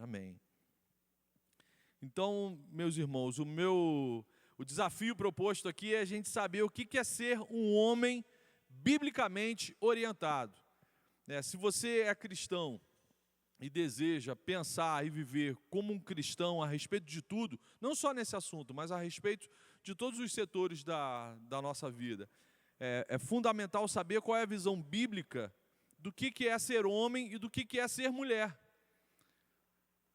Amém. Então, meus irmãos, o desafio proposto aqui é a gente saber o que é ser um homem biblicamente orientado. Se você é cristão e deseja pensar e viver como um cristão a respeito de tudo, não só nesse assunto, mas a respeito de todos os setores da nossa vida, é fundamental saber qual é a visão bíblica do que é ser homem e do que é ser mulher.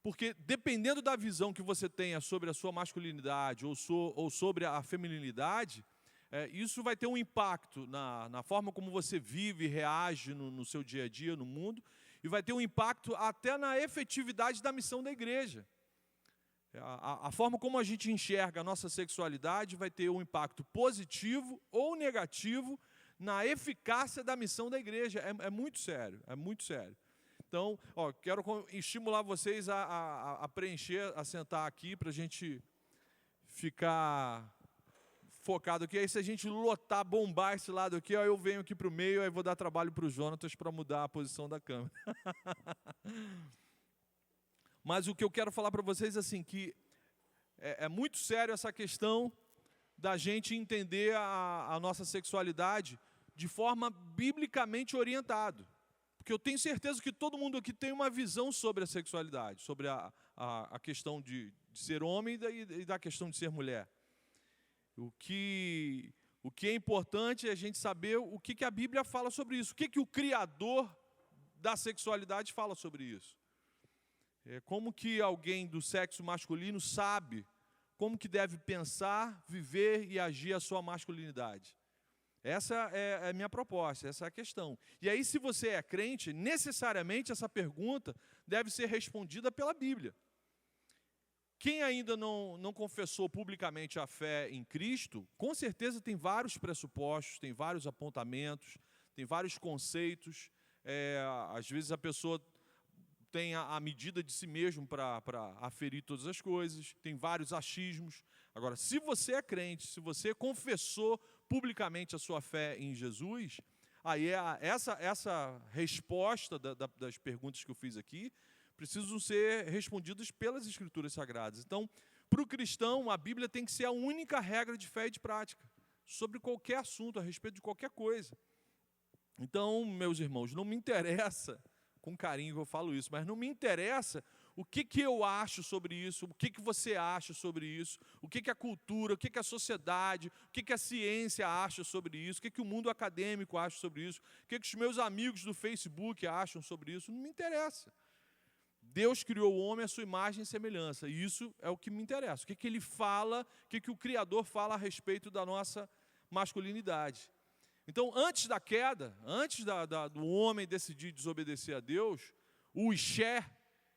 Porque dependendo da visão que você tenha sobre a sua masculinidade ou sobre a feminilidade, isso vai ter um impacto na forma como você vive e reage no seu dia a dia, no mundo, e vai ter um impacto até na efetividade da missão da igreja. A forma como a gente enxerga a nossa sexualidade vai ter um impacto positivo ou negativo na eficácia da missão da igreja. É muito sério, é muito sério. Então, quero estimular vocês a preencher, a sentar aqui para a gente ficar focado aqui. Aí se a gente lotar, bombar esse lado aqui, eu venho aqui para o meio, aí vou dar trabalho para o Jonatas para mudar a posição da câmera. Mas o que eu quero falar para vocês é assim, que é muito sério essa questão da gente entender a nossa sexualidade de forma biblicamente orientada. Porque eu tenho certeza que todo mundo aqui tem uma visão sobre a sexualidade, sobre a questão de ser homem e da questão de ser mulher. O que é importante é a gente saber o que a Bíblia fala sobre isso, o que o Criador da sexualidade fala sobre isso. Como que alguém do sexo masculino sabe como que deve pensar, viver e agir a sua masculinidade. Essa é a minha proposta, essa é a questão. E aí, se você é crente, necessariamente essa pergunta deve ser respondida pela Bíblia. Quem ainda não confessou publicamente a fé em Cristo, com certeza tem vários pressupostos, tem vários apontamentos, tem vários conceitos. Às vezes a pessoa tem a medida de si mesmo para aferir todas as coisas, tem vários achismos. Agora, se você é crente, se você confessou publicamente a sua fé em Jesus, aí essa resposta das perguntas que eu fiz aqui precisam ser respondidas pelas Escrituras Sagradas. Então, para o cristão, a Bíblia tem que ser a única regra de fé e de prática, sobre qualquer assunto, a respeito de qualquer coisa. Então, meus irmãos, não me interessa, com carinho que eu falo isso, mas não me interessa o que eu acho sobre isso, o que você acha sobre isso, o que a cultura, o que a sociedade, o que a ciência acha sobre isso, o que o mundo acadêmico acha sobre isso, o que os meus amigos do Facebook acham sobre isso, não me interessa. Deus criou o homem à sua imagem e semelhança, e isso é o que me interessa. O que ele fala, o que o Criador fala a respeito da nossa masculinidade. Então, antes da queda, antes do homem decidir desobedecer a Deus, o Isher,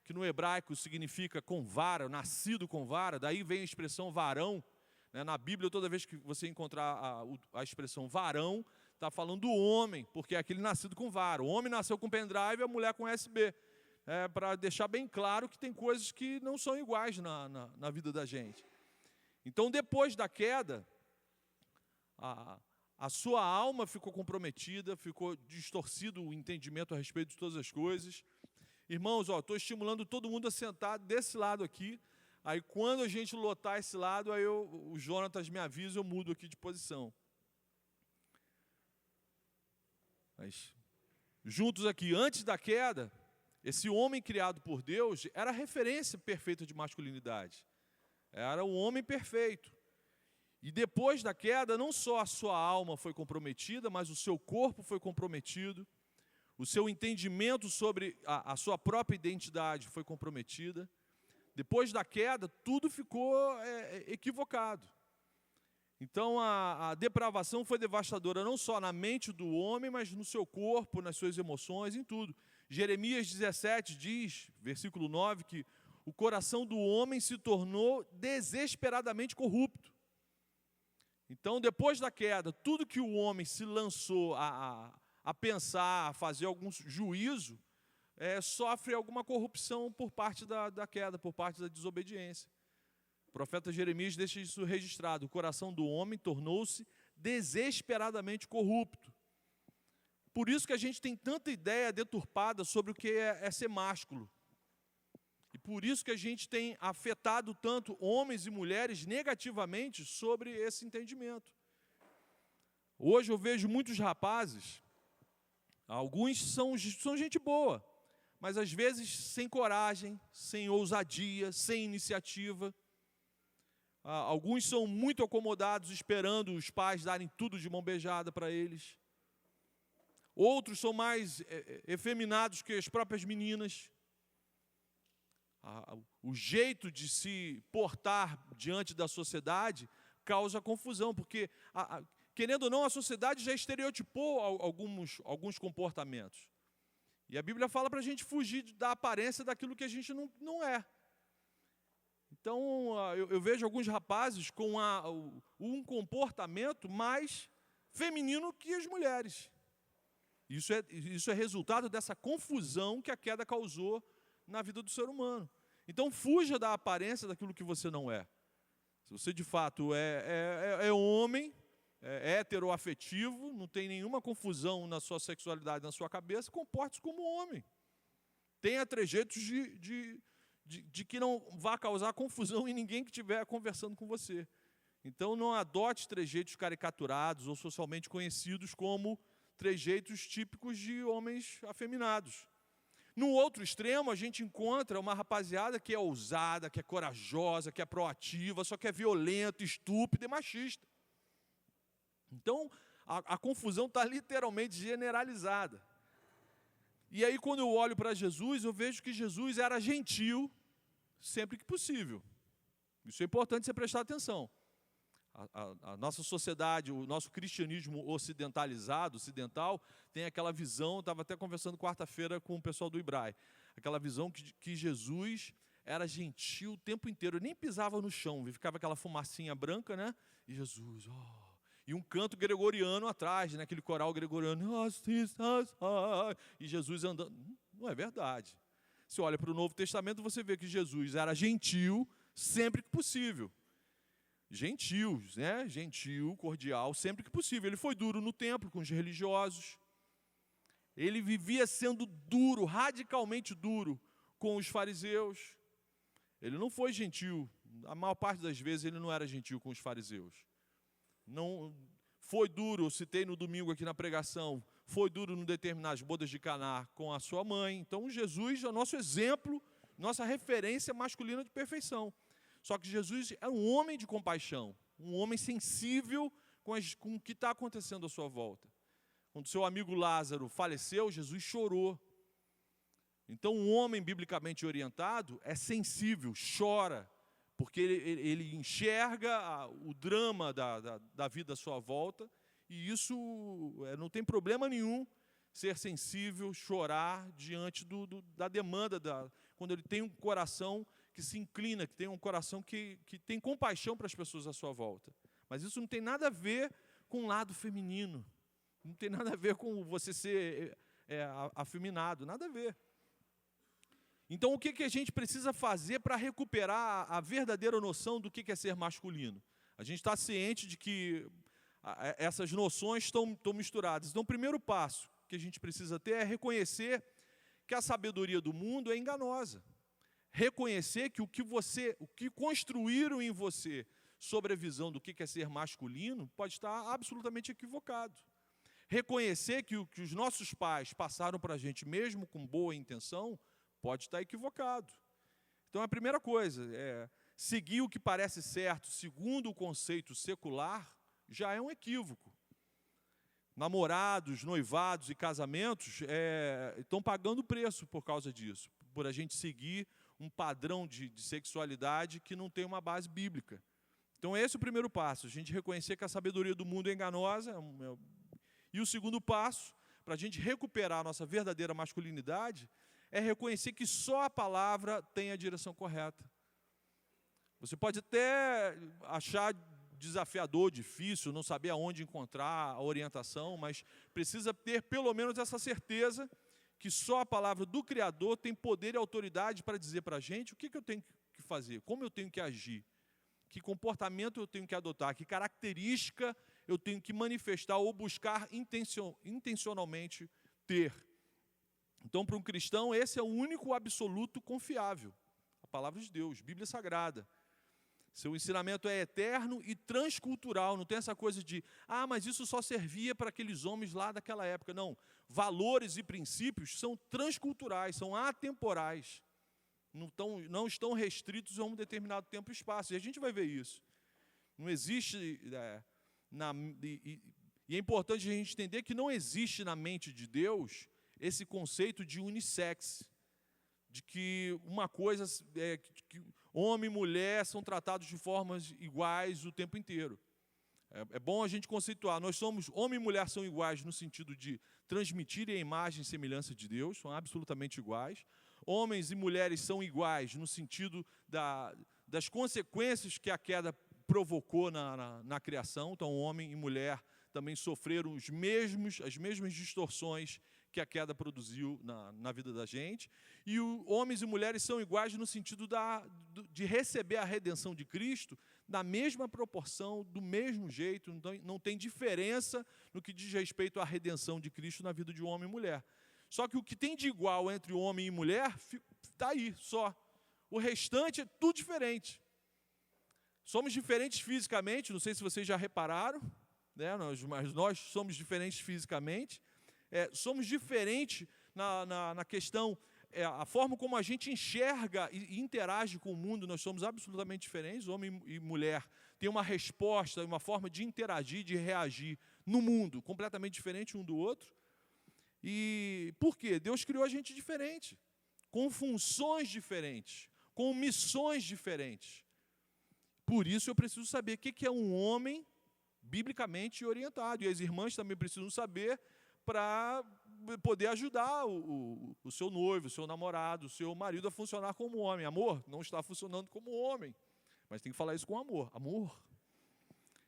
que no hebraico significa com vara, nascido com vara, daí vem a expressão varão. Na Bíblia, toda vez que você encontrar a expressão varão, está falando do homem, porque é aquele nascido com vara. O homem nasceu com pendrive e a mulher com USB. Para deixar bem claro que tem coisas que não são iguais na vida da gente. Então, depois da queda, a sua alma ficou comprometida, ficou distorcido o entendimento a respeito de todas as coisas. Irmãos, estou estimulando todo mundo a sentar desse lado aqui. Aí, quando a gente lotar esse lado, aí o Jonatas me avisa e eu mudo aqui de posição. Mas, juntos aqui, antes da queda, esse homem criado por Deus era a referência perfeita de masculinidade. Era o homem perfeito. E depois da queda, não só a sua alma foi comprometida, mas o seu corpo foi comprometido. O seu entendimento sobre a sua própria identidade foi comprometida. Depois da queda, tudo ficou equivocado. Então, a depravação foi devastadora, não só na mente do homem, mas no seu corpo, nas suas emoções, em tudo. Jeremias 17 diz, versículo 9, que o coração do homem se tornou desesperadamente corrupto. Então, depois da queda, tudo que o homem se lançou a pensar, a fazer algum juízo, sofre alguma corrupção por parte da queda, por parte da desobediência. O profeta Jeremias deixa isso registrado. O coração do homem tornou-se desesperadamente corrupto. Por isso que a gente tem tanta ideia deturpada sobre o que é ser másculo. E por isso que a gente tem afetado tanto homens e mulheres negativamente sobre esse entendimento. Hoje eu vejo muitos rapazes, alguns são gente boa, mas às vezes sem coragem, sem ousadia, sem iniciativa. Alguns são muito acomodados, esperando os pais darem tudo de mão beijada para eles. Outros são mais efeminados que as próprias meninas. O jeito de se portar diante da sociedade causa confusão, porque, querendo ou não, a sociedade já estereotipou alguns comportamentos. E a Bíblia fala para a gente fugir da aparência daquilo que a gente não é. Então, eu vejo alguns rapazes com um comportamento mais feminino que as mulheres. Isso é resultado dessa confusão que a queda causou na vida do ser humano. Então, fuja da aparência daquilo que você não é. Se você, de fato, é homem, é heteroafetivo, não tem nenhuma confusão na sua sexualidade, na sua cabeça, comporte-se como homem. Tenha trejeitos de que não vá causar confusão em ninguém que estiver conversando com você. Então, não adote trejeitos caricaturados ou socialmente conhecidos como trejeitos típicos de homens afeminados. No outro extremo, a gente encontra uma rapaziada que é ousada, que é corajosa, que é proativa, só que é violenta, estúpida e machista. Então, a confusão está literalmente generalizada. E aí, quando eu olho para Jesus, eu vejo que Jesus era gentil sempre que possível. Isso é importante você prestar atenção. A nossa sociedade, o nosso cristianismo ocidental, tem aquela visão, estava até conversando quarta-feira com o pessoal do Ibrae, aquela visão que Jesus era gentil o tempo inteiro, ele nem pisava no chão, ficava aquela fumacinha branca, né? E Jesus, e um canto gregoriano atrás, né? Aquele coral gregoriano, e Jesus andando. Não é verdade. Se olha para o Novo Testamento, você vê que Jesus era gentil sempre que possível. Gentil, né? Gentil, cordial, sempre que possível. Ele foi duro no templo com os religiosos. Ele vivia sendo duro, radicalmente duro com os fariseus. Ele não foi gentil. A maior parte das vezes ele não era gentil com os fariseus. Não foi duro, eu citei no domingo aqui na pregação, foi duro em determinadas bodas de Caná com a sua mãe. Então Jesus é o nosso exemplo, nossa referência masculina de perfeição. Só que Jesus é um homem de compaixão, um homem sensível com o que está acontecendo à sua volta. Quando seu amigo Lázaro faleceu, Jesus chorou. Então, um homem biblicamente orientado é sensível, chora, porque ele enxerga o drama da vida à sua volta, e isso não tem problema nenhum ser sensível, chorar diante da demanda, quando ele tem um coração que se inclina, que tem um coração que tem compaixão para as pessoas à sua volta. Mas isso não tem nada a ver com o lado feminino, não tem nada a ver com você ser afeminado, nada a ver. Então, o que a gente precisa fazer para recuperar a verdadeira noção do que é ser masculino? A gente está ciente de que essas noções estão misturadas. Então, o primeiro passo que a gente precisa ter é reconhecer que a sabedoria do mundo é enganosa. Reconhecer que o que construíram em você sobre a visão do que é ser masculino pode estar absolutamente equivocado. Reconhecer que o que os nossos pais passaram para a gente, mesmo com boa intenção, pode estar equivocado. Então, a primeira coisa é seguir o que parece certo, segundo o conceito secular, já é um equívoco. Namorados, noivados e casamentos estão pagando preço por causa disso, por a gente seguir um padrão de sexualidade que não tem uma base bíblica. Então, esse é o primeiro passo, a gente reconhecer que a sabedoria do mundo é enganosa. E o segundo passo, para a gente recuperar a nossa verdadeira masculinidade, é reconhecer que só a palavra tem a direção correta. Você pode até achar desafiador, difícil, não saber aonde encontrar a orientação, mas precisa ter pelo menos essa certeza que só a palavra do Criador tem poder e autoridade para dizer para a gente o que eu tenho que fazer, como eu tenho que agir, que comportamento eu tenho que adotar, que característica eu tenho que manifestar ou buscar intencionalmente ter. Então, para um cristão, esse é o único absoluto confiável. palavra de Deus, Bíblia Sagrada. Seu ensinamento é eterno e transcultural, não tem essa coisa de, mas isso só servia para aqueles homens lá daquela época. Não, valores e princípios são transculturais, são atemporais, não estão restritos a um determinado tempo e espaço, e a gente vai ver isso. Não existe, e é importante a gente entender que não existe na mente de Deus esse conceito de unissex, de que uma coisa, que homem e mulher são tratados de formas iguais o tempo inteiro. É bom a gente conceituar, homem e mulher são iguais no sentido de transmitirem a imagem e semelhança de Deus, são absolutamente iguais. Homens e mulheres são iguais no sentido das consequências que a queda provocou na criação. Então, homem e mulher também sofreram as mesmas distorções que a queda produziu na vida da gente. E homens e mulheres são iguais no sentido de receber a redenção de Cristo da mesma proporção, do mesmo jeito, não tem diferença no que diz respeito à redenção de Cristo na vida de um homem e mulher. Só que o que tem de igual entre homem e mulher está aí, só. O restante é tudo diferente. Somos diferentes fisicamente, não sei se vocês já repararam, né? Mas nós somos diferentes fisicamente. Somos diferentes na questão, a forma como a gente enxerga e interage com o mundo, nós somos absolutamente diferentes. Homem e mulher têm uma resposta, uma forma de interagir, de reagir no mundo, completamente diferente um do outro. E por quê? Deus criou a gente diferente, com funções diferentes, com missões diferentes. Por isso eu preciso saber o que é um homem biblicamente orientado. E as irmãs também precisam saber para poder ajudar o seu noivo, o seu namorado, o seu marido a funcionar como homem. Amor, não está funcionando como homem, mas tem que falar isso com amor. Amor.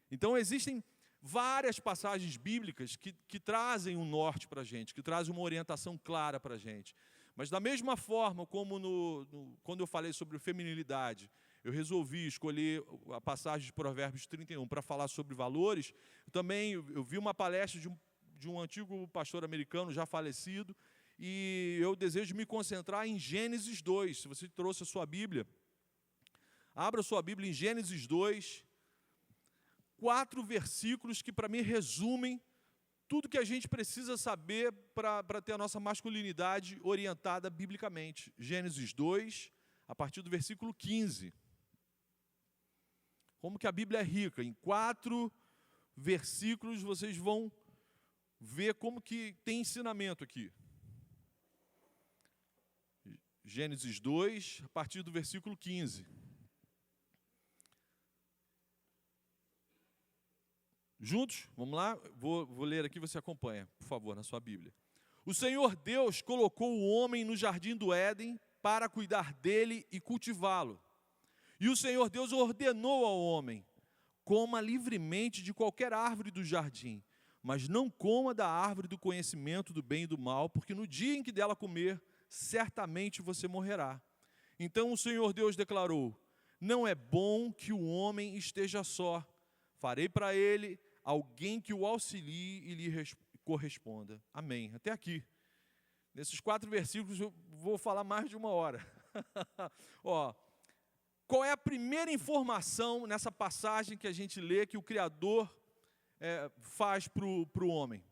Então existem várias passagens bíblicas que trazem um norte para a gente, que trazem uma orientação clara para a gente. Mas da mesma forma como quando eu falei sobre feminilidade, eu resolvi escolher a passagem de Provérbios 31 para falar sobre valores. Eu vi uma palestra de um antigo pastor americano já falecido, e eu desejo me concentrar em Gênesis 2. Se você trouxe a sua Bíblia, abra a sua Bíblia em Gênesis 2, 4 versículos que para mim resumem tudo que a gente precisa saber para ter a nossa masculinidade orientada biblicamente. Gênesis 2, a partir do versículo 15. Como que a Bíblia é rica. Em 4 versículos vocês vão ver como que tem ensinamento aqui. Gênesis 2, a partir do versículo 15. Juntos? Vamos lá? Vou ler aqui, você acompanha, por favor, na sua Bíblia. O Senhor Deus colocou o homem no jardim do Éden para cuidar dele e cultivá-lo. E o Senhor Deus ordenou ao homem: coma livremente de qualquer árvore do jardim, mas não coma da árvore do conhecimento do bem e do mal, porque no dia em que dela comer, certamente você morrerá. Então o Senhor Deus declarou: não é bom que o homem esteja só. Farei para ele alguém que o auxilie e lhe corresponda. Amém. Até aqui. Nesses 4 versículos eu vou falar mais de 1 hora. Qual é a primeira informação nessa passagem que a gente lê que o Criador faz para o homem?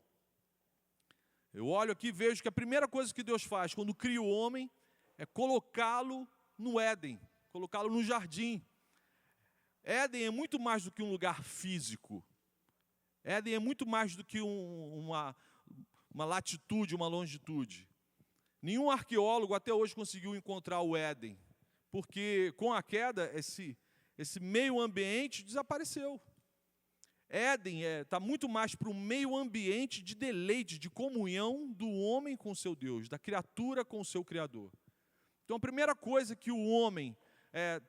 Eu olho aqui e vejo que a primeira coisa que Deus faz quando cria o homem é colocá-lo no Éden, colocá-lo no jardim. Éden é muito mais do que um lugar físico. Éden é muito mais do que uma latitude, uma longitude. Nenhum arqueólogo até hoje conseguiu encontrar o Éden, porque com a queda esse meio ambiente desapareceu. Éden está muito mais para um meio ambiente de deleite, de comunhão do homem com o seu Deus, da criatura com o seu Criador. Então a primeira coisa que o homem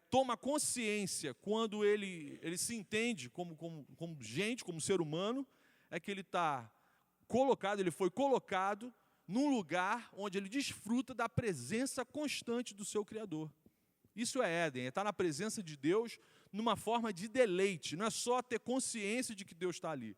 toma consciência quando ele se entende como gente, como ser humano, é que ele foi colocado num lugar onde ele desfruta da presença constante do seu Criador. Isso é Éden, estar na presença de Deus numa forma de deleite, não é só ter consciência de que Deus está ali.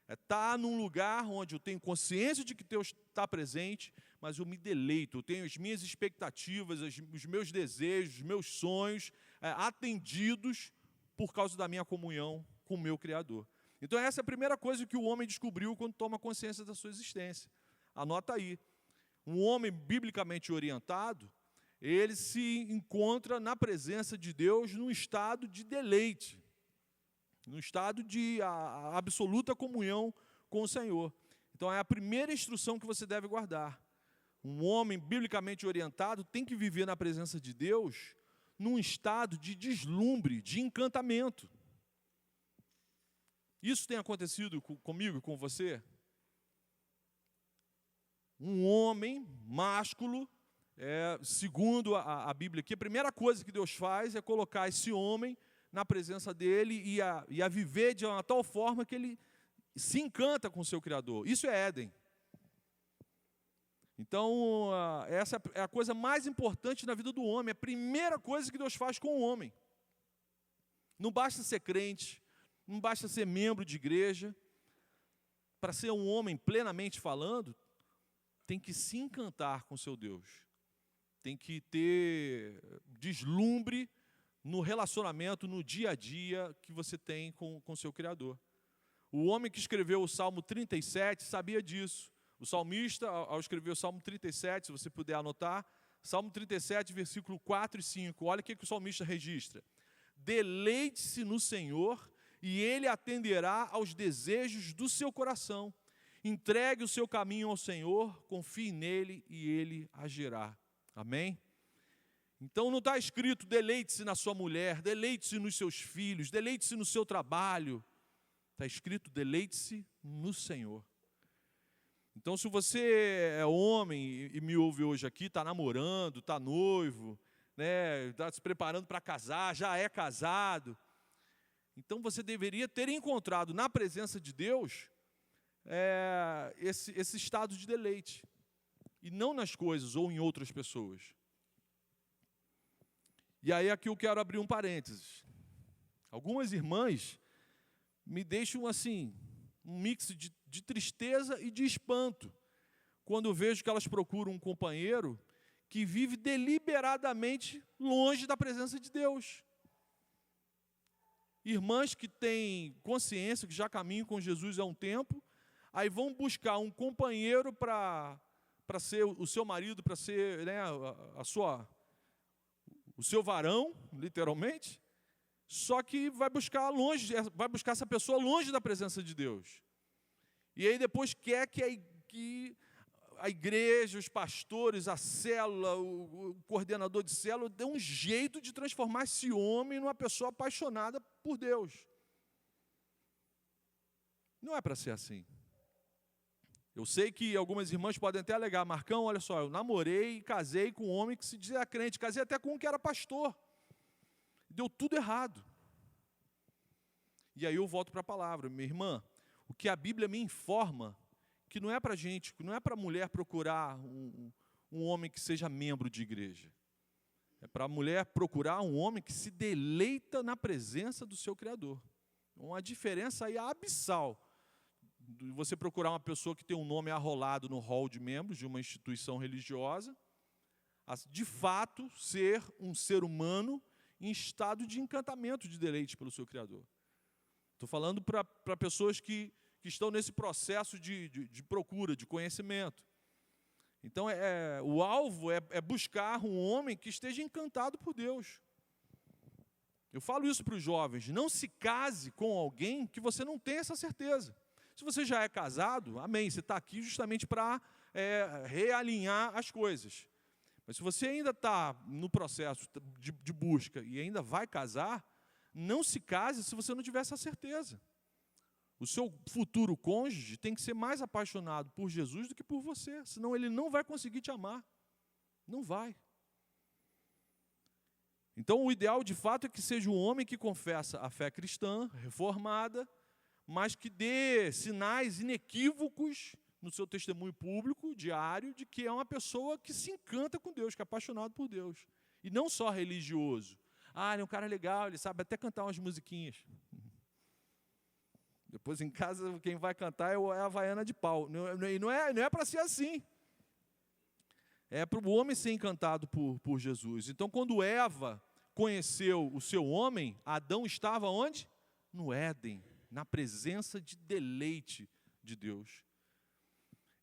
É estar num lugar onde eu tenho consciência de que Deus está presente, mas eu me deleito, eu tenho as minhas expectativas, os meus desejos, os meus sonhos atendidos por causa da minha comunhão com o meu Criador. Então essa é a primeira coisa que o homem descobriu quando toma consciência da sua existência. Anota aí. Um homem biblicamente orientado, ele se encontra na presença de Deus num estado de deleite, num estado de absoluta comunhão com o Senhor. Então é a primeira instrução que você deve guardar. Um homem biblicamente orientado tem que viver na presença de Deus num estado de deslumbre, de encantamento. Isso tem acontecido comigo e com você? Um homem másculo, segundo a Bíblia aqui, a primeira coisa que Deus faz é colocar esse homem na presença dele e a viver de uma tal forma que ele se encanta com o seu Criador. Isso é Éden. Então, essa é a coisa mais importante na vida do homem, a primeira coisa que Deus faz com o homem. Não basta ser crente, não basta ser membro de igreja. Para ser um homem plenamente falando, tem que se encantar com seu Deus. Tem que ter deslumbre no relacionamento, no dia a dia que você tem com o seu Criador. O homem que escreveu o Salmo 37 sabia disso. O salmista, ao escrever o Salmo 37, se você puder anotar, Salmo 37, versículo 4 e 5, olha o que o salmista registra. Deleite-se no Senhor e Ele atenderá aos desejos do seu coração. Entregue o seu caminho ao Senhor, confie nele e Ele agirá. Amém? Então não está escrito deleite-se na sua mulher, deleite-se nos seus filhos, deleite-se no seu trabalho. Está escrito deleite-se no Senhor. Então se você é homem e me ouve hoje aqui, está namorando, está noivo, está se preparando para casar, já é casado, então você deveria ter encontrado na presença de Deus esse estado de deleite, e não nas coisas ou em outras pessoas. E aí aqui eu quero abrir um parênteses. Algumas irmãs me deixam assim, um mix de tristeza e de espanto, quando eu vejo que elas procuram um companheiro que vive deliberadamente longe da presença de Deus. Irmãs que têm consciência, que já caminham com Jesus há um tempo, aí vão buscar um companheiro para ser o seu marido, para ser o seu varão, literalmente, só que vai buscar essa pessoa longe da presença de Deus. E aí depois quer que a igreja, os pastores, a célula, o coordenador de célula, dê um jeito de transformar esse homem numa pessoa apaixonada por Deus. Não é para ser assim. Eu sei que algumas irmãs podem até alegar, Marcão, olha só, eu namorei e casei com um homem que se dizia crente, casei até com um que era pastor. Deu tudo errado. E aí eu volto para a palavra, minha irmã, o que a Bíblia me informa, que não é para gente, que não é para a mulher procurar um homem que seja membro de igreja. É para a mulher procurar um homem que se deleita na presença do seu Criador. Uma diferença aí abissal. Você procurar uma pessoa que tem um nome arrolado no hall de membros de uma instituição religiosa, de fato ser um ser humano em estado de encantamento, de deleite pelo seu Criador. Estou falando para pessoas que estão nesse processo de procura, de conhecimento. Então, o alvo é buscar um homem que esteja encantado por Deus. Eu falo isso para os jovens, não se case com alguém que você não tem essa certeza. Se você já é casado, amém, você está aqui justamente para realinhar as coisas. Mas se você ainda está no processo de busca e ainda vai casar, não se case se você não tiver essa certeza. O seu futuro cônjuge tem que ser mais apaixonado por Jesus do que por você, senão ele não vai conseguir te amar. Não vai. Então, o ideal, de fato, é que seja um homem que confessa a fé cristã, reformada, mas que dê sinais inequívocos no seu testemunho público, diário, de que é uma pessoa que se encanta com Deus, que é apaixonado por Deus. E não só religioso. Ele é um cara legal, ele sabe até cantar umas musiquinhas. Depois em casa, quem vai cantar é a Havaiana de pau. E não é para ser assim. é para o homem ser encantado por Jesus. Então, quando Eva conheceu o seu homem, Adão estava onde? No Éden, na presença de deleite de Deus.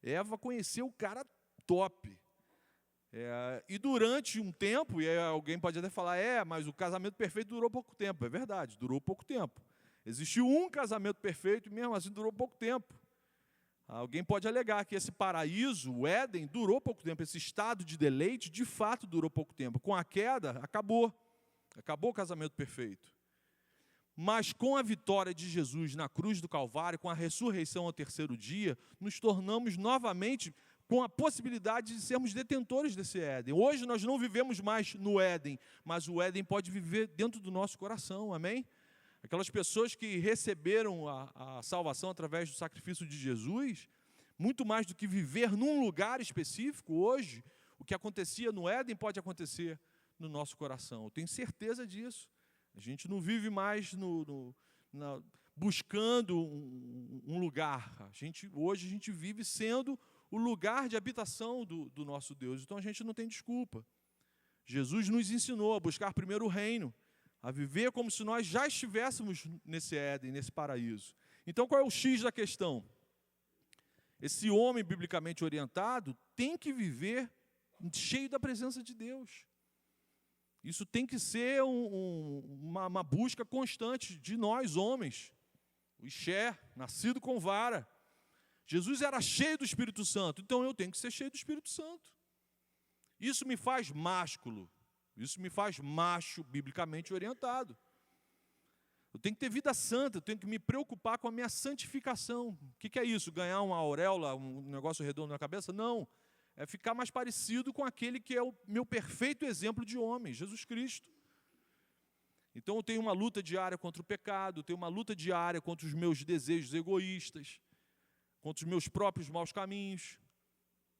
Eva conheceu o cara top. E durante um tempo, e alguém pode até falar, mas o casamento perfeito durou pouco tempo. É verdade, durou pouco tempo. Existiu um casamento perfeito e mesmo assim durou pouco tempo. Alguém pode alegar que esse paraíso, o Éden, durou pouco tempo. Esse estado de deleite, de fato, durou pouco tempo. Com a queda, acabou. Acabou o casamento perfeito. Mas com a vitória de Jesus na cruz do Calvário, com a ressurreição ao terceiro dia, nos tornamos novamente com a possibilidade de sermos detentores desse Éden. Hoje nós não vivemos mais no Éden, mas o Éden pode viver dentro do nosso coração, amém? Aquelas pessoas que receberam a salvação através do sacrifício de Jesus, muito mais do que viver num lugar específico, hoje, o que acontecia no Éden pode acontecer no nosso coração. Eu tenho certeza disso. A gente não vive mais buscando um lugar. Hoje a gente vive sendo o lugar de habitação do nosso Deus. Então a gente não tem desculpa. Jesus nos ensinou a buscar primeiro o reino, a viver como se nós já estivéssemos nesse Éden, nesse paraíso. Então qual é o X da questão? Esse homem biblicamente orientado tem que viver cheio da presença de Deus. Isso tem que ser uma busca constante de nós, homens. O Ixé, nascido com vara. Jesus era cheio do Espírito Santo, então eu tenho que ser cheio do Espírito Santo. Isso me faz másculo, isso me faz macho biblicamente orientado. Eu tenho que ter vida santa, eu tenho que me preocupar com a minha santificação. O que é isso? Ganhar uma auréola, um negócio redondo na cabeça? Não, é ficar mais parecido com aquele que é o meu perfeito exemplo de homem, Jesus Cristo. Então eu tenho uma luta diária contra o pecado, eu tenho uma luta diária contra os meus desejos egoístas, contra os meus próprios maus caminhos.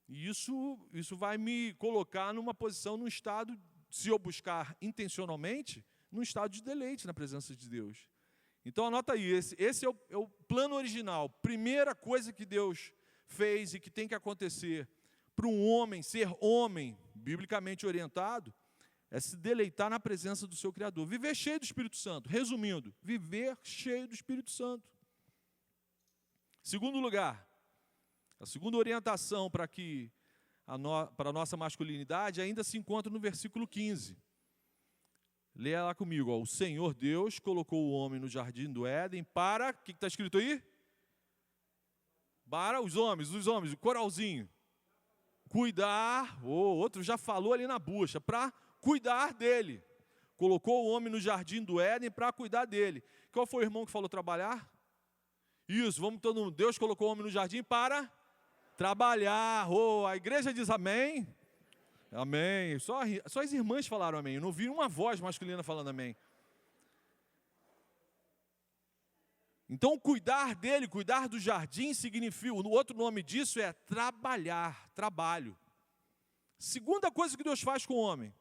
E isso vai me colocar numa posição, num estado, se eu buscar intencionalmente, num estado de deleite na presença de Deus. Então anota aí, esse é o plano original. Primeira coisa que Deus fez e que tem que acontecer para um homem ser homem, biblicamente orientado, é se deleitar na presença do seu Criador. Viver cheio do Espírito Santo. Resumindo, viver cheio do Espírito Santo. Segundo lugar, a segunda orientação para a nossa masculinidade ainda se encontra no versículo 15. Leia lá comigo. O Senhor Deus colocou o homem no jardim do Éden para... O que está escrito aí? Para os homens, o coralzinho. Cuidar, outro já falou ali na bucha, para cuidar dele. Colocou o homem no jardim do Éden para cuidar dele. Qual foi o irmão que falou trabalhar? Isso, vamos todo mundo. Deus colocou o homem no jardim para trabalhar. A igreja diz amém. Amém. Só as irmãs falaram amém. Eu não vi uma voz masculina falando amém. Então, cuidar dele, cuidar do jardim, significa, o outro nome disso é trabalhar, trabalho. Segunda coisa que Deus faz com o homem.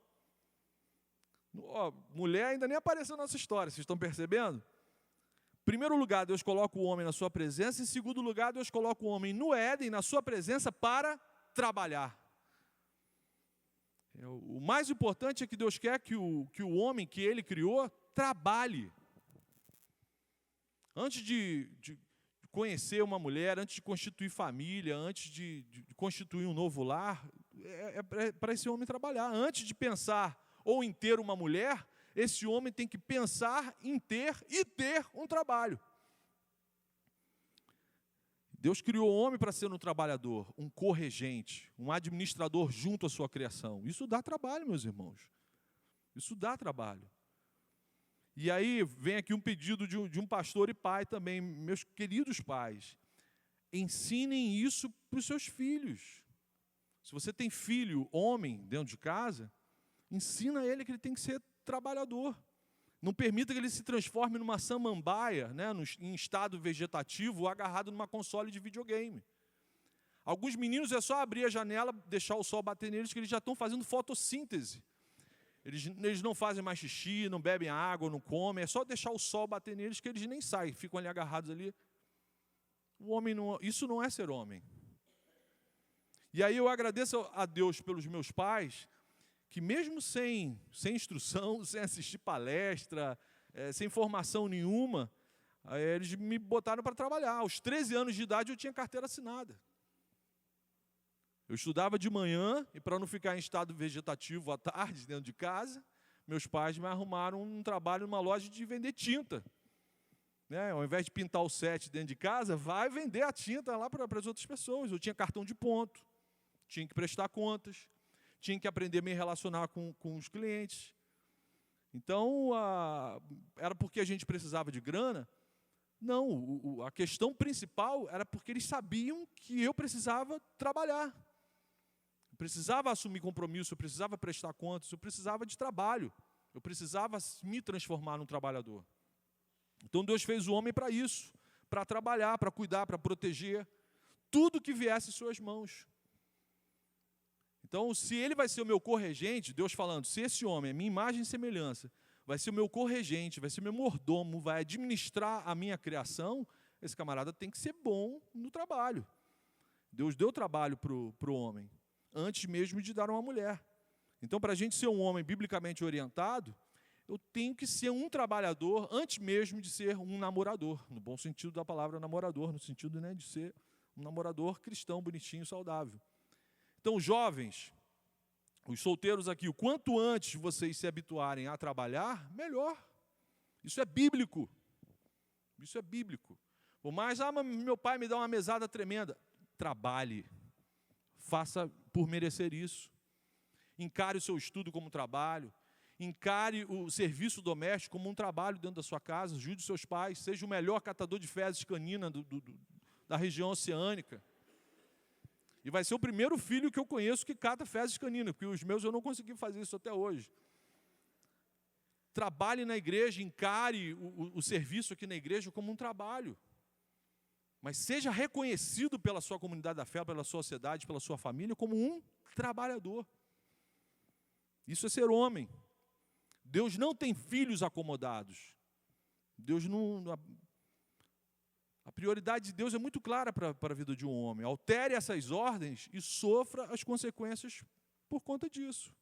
Mulher ainda nem apareceu na nossa história, vocês estão percebendo? Em primeiro lugar, Deus coloca o homem na sua presença. Em segundo lugar, Deus coloca o homem no Éden, na sua presença, para trabalhar. O mais importante é que Deus quer que o homem que Ele criou trabalhe. Antes de conhecer uma mulher, antes de constituir família, antes de constituir um novo lar, é para esse homem trabalhar. Antes de pensar ou em ter uma mulher, esse homem tem que pensar em ter e ter um trabalho. Deus criou o homem para ser um trabalhador, um corregente, um administrador junto à sua criação. Isso dá trabalho, meus irmãos. Isso dá trabalho. E aí vem aqui um pedido de um pastor e pai também. Meus queridos pais, ensinem isso para os seus filhos. Se você tem filho, homem, dentro de casa, ensina ele que ele tem que ser trabalhador. Não permita que ele se transforme numa samambaia, né, em estado vegetativo, agarrado numa console de videogame. Alguns meninos é só abrir a janela, deixar o sol bater neles, que eles já estão fazendo fotossíntese. Eles não fazem mais xixi, não bebem água, não comem, é só deixar o sol bater neles que eles nem saem, ficam ali agarrados ali. O homem não, isso não é ser homem. E aí eu agradeço a Deus pelos meus pais, que mesmo sem instrução, sem assistir palestra, sem formação nenhuma, eles me botaram para trabalhar. Aos 13 anos de idade eu tinha carteira assinada. Eu estudava de manhã, e para não ficar em estado vegetativo à tarde, dentro de casa, meus pais me arrumaram um trabalho numa loja de vender tinta. Ao invés de pintar o set dentro de casa, vai vender a tinta lá para as outras pessoas. Eu tinha cartão de ponto, tinha que prestar contas, tinha que aprender a me relacionar com os clientes. Então, era porque a gente precisava de grana? Não, a questão principal era porque eles sabiam que eu precisava trabalhar. Eu precisava assumir compromisso, eu precisava prestar contas, eu precisava de trabalho. Eu precisava me transformar num trabalhador. Então Deus fez o homem para isso, para trabalhar, para cuidar, para proteger, tudo que viesse em suas mãos. Então, se ele vai ser o meu corregente, Deus falando, se esse homem é minha imagem e semelhança, vai ser o meu corregente, vai ser meu mordomo, vai administrar a minha criação, esse camarada tem que ser bom no trabalho. Deus deu trabalho para o homem, antes mesmo de dar uma mulher. Então, para a gente ser um homem biblicamente orientado, eu tenho que ser um trabalhador antes mesmo de ser um namorador, no bom sentido da palavra namorador, no sentido de ser um namorador cristão, bonitinho, saudável. Então, jovens, os solteiros aqui, o quanto antes vocês se habituarem a trabalhar, melhor. Isso é bíblico. Isso é bíblico. Por mais, mas meu pai me dá uma mesada tremenda. Trabalhe. Faça por merecer isso. Encare o seu estudo como trabalho. Encare o serviço doméstico como um trabalho dentro da sua casa. Ajude seus pais. Seja o melhor catador de fezes canina da região oceânica. E vai ser o primeiro filho que eu conheço que cata fezes caninas, porque os meus eu não consegui fazer isso até hoje. Trabalhe na igreja, encare o serviço aqui na igreja como um trabalho. Mas seja reconhecido pela sua comunidade da fé, pela sociedade, pela sua família, como um trabalhador. Isso é ser homem. Deus não tem filhos acomodados. Deus não... A prioridade de Deus é muito clara para a vida de um homem. Altere essas ordens e sofra as consequências por conta disso.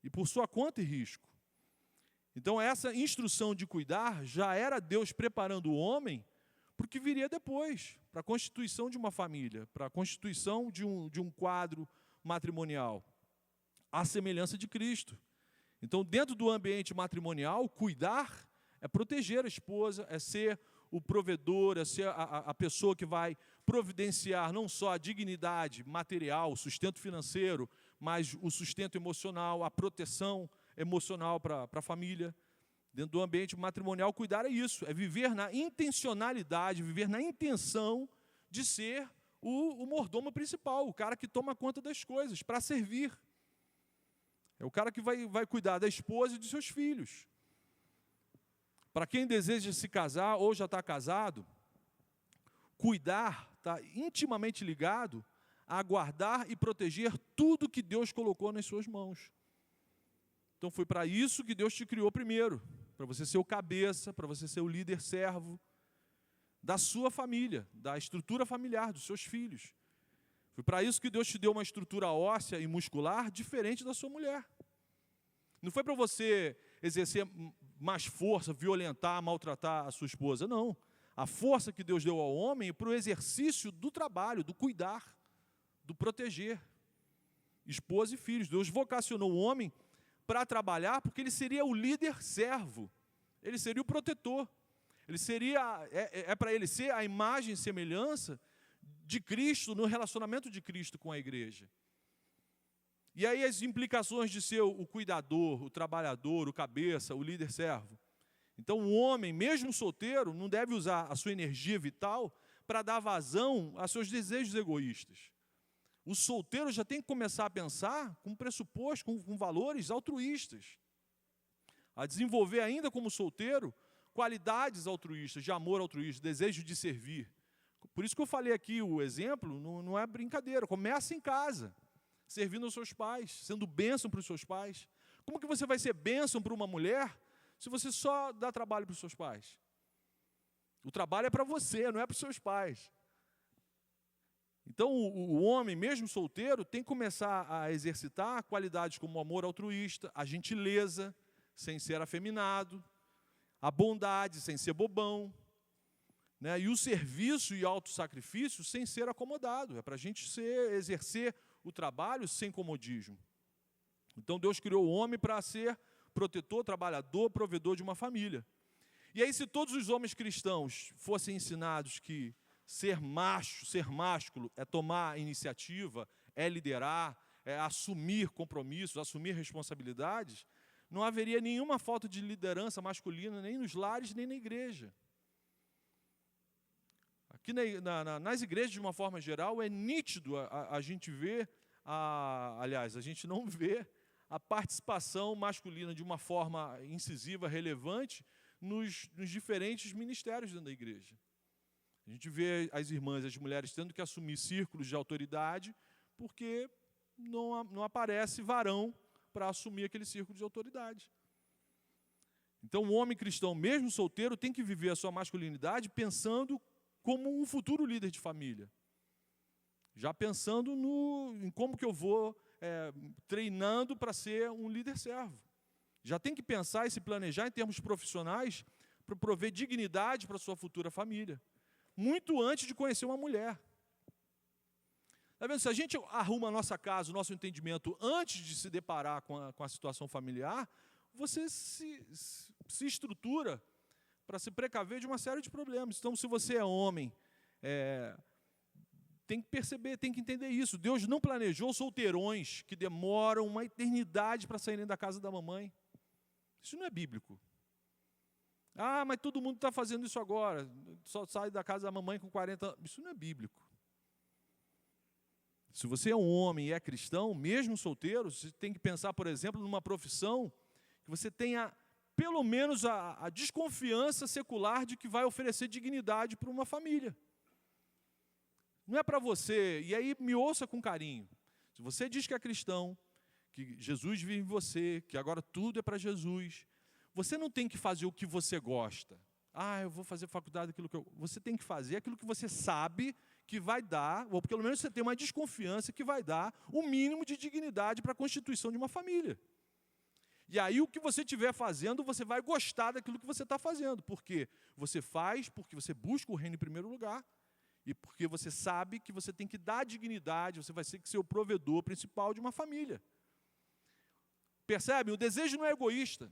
E por sua conta e risco. Então, essa instrução de cuidar já era Deus preparando o homem para o que viria depois, para a constituição de uma família, para a constituição de um quadro matrimonial, à semelhança de Cristo. Então, dentro do ambiente matrimonial, cuidar é proteger a esposa, é ser o provedor, é ser a pessoa que vai providenciar não só a dignidade material, o sustento financeiro, mas o sustento emocional, a proteção emocional para a família. Dentro do ambiente matrimonial, cuidar é isso, é viver na intencionalidade, viver na intenção de ser o mordomo principal, o cara que toma conta das coisas, para servir. É o cara que vai cuidar da esposa e dos seus filhos. Para quem deseja se casar ou já está casado, cuidar está intimamente ligado a guardar e proteger tudo que Deus colocou nas suas mãos. Então foi para isso que Deus te criou primeiro, para você ser o cabeça, para você ser o líder servo da sua família, da estrutura familiar, dos seus filhos. Foi para isso que Deus te deu uma estrutura óssea e muscular diferente da sua mulher. Não foi para você exercer mais força, violentar, maltratar a sua esposa, não. A força que Deus deu ao homem é para o exercício do trabalho, do cuidar, do proteger. Esposa e filhos. Deus vocacionou o homem para trabalhar porque ele seria o líder servo. Ele seria o protetor. Ele seria, para ele ser a imagem e semelhança de Cristo, no relacionamento de Cristo com a igreja. E aí as implicações de ser o cuidador, o trabalhador, o cabeça, o líder servo. Então o homem, mesmo solteiro, não deve usar a sua energia vital para dar vazão a seus desejos egoístas. O solteiro já tem que começar a pensar com pressuposto, com valores altruístas. A desenvolver ainda como solteiro, qualidades altruístas, de amor altruísta, desejo de servir. Por isso que eu falei aqui, o exemplo não é brincadeira, começa em casa, servindo aos seus pais, sendo bênção para os seus pais. Como que você vai ser bênção para uma mulher se você só dá trabalho para os seus pais? O trabalho é para você, não é para os seus pais. Então, o homem, mesmo solteiro, tem que começar a exercitar qualidades como o amor altruísta, a gentileza, sem ser afeminado, a bondade, sem ser bobão, né? E o serviço e autossacrifício sem ser acomodado. É para a gente exercer o trabalho sem comodismo. Então, Deus criou o homem para ser protetor, trabalhador, provedor de uma família. E aí, se todos os homens cristãos fossem ensinados que ser macho, ser másculo, é tomar iniciativa, é liderar, é assumir compromissos, assumir responsabilidades, não haveria nenhuma falta de liderança masculina, nem nos lares, nem na igreja. Aqui nas igrejas, de uma forma geral, é nítido a gente ver, aliás, a gente não vê a participação masculina de uma forma incisiva, relevante, nos diferentes ministérios dentro da igreja. A gente vê as irmãs, as mulheres tendo que assumir círculos de autoridade porque não aparece varão para assumir aquele círculo de autoridade. Então, o homem cristão, mesmo solteiro, tem que viver a sua masculinidade pensando como um futuro líder de família. Já pensando em como que eu vou treinando para ser um líder servo. Já tem que pensar e se planejar em termos profissionais para prover dignidade para a sua futura família. Muito antes de conhecer uma mulher. Está vendo? Se a gente arruma a nossa casa, o nosso entendimento, antes de se deparar com a situação familiar, você se estrutura para se precaver de uma série de problemas. Então, se você é homem, tem que perceber, tem que entender isso. Deus não planejou solteirões que demoram uma eternidade para saírem da casa da mamãe. Isso não é bíblico. Ah, mas todo mundo está fazendo isso agora. Só sai da casa da mamãe com 40 anos. Isso não é bíblico. Se você é um homem e é cristão, mesmo solteiro, você tem que pensar, por exemplo, numa profissão que você tenha pelo menos a desconfiança secular de que vai oferecer dignidade para uma família. Não é para você, e aí me ouça com carinho. Se você diz que é cristão, que Jesus vive em você, que agora tudo é para Jesus, você não tem que fazer o que você gosta. Ah, eu vou fazer faculdade daquilo que eu... Você tem que fazer aquilo que você sabe que vai dar, ou pelo menos você tem uma desconfiança que vai dar o mínimo de dignidade para a constituição de uma família. E aí o que você estiver fazendo, você vai gostar daquilo que você está fazendo. Porque você faz, porque você busca o reino em primeiro lugar, e porque você sabe que você tem que dar dignidade, você vai ser o provedor principal de uma família. Percebe? O desejo não é egoísta.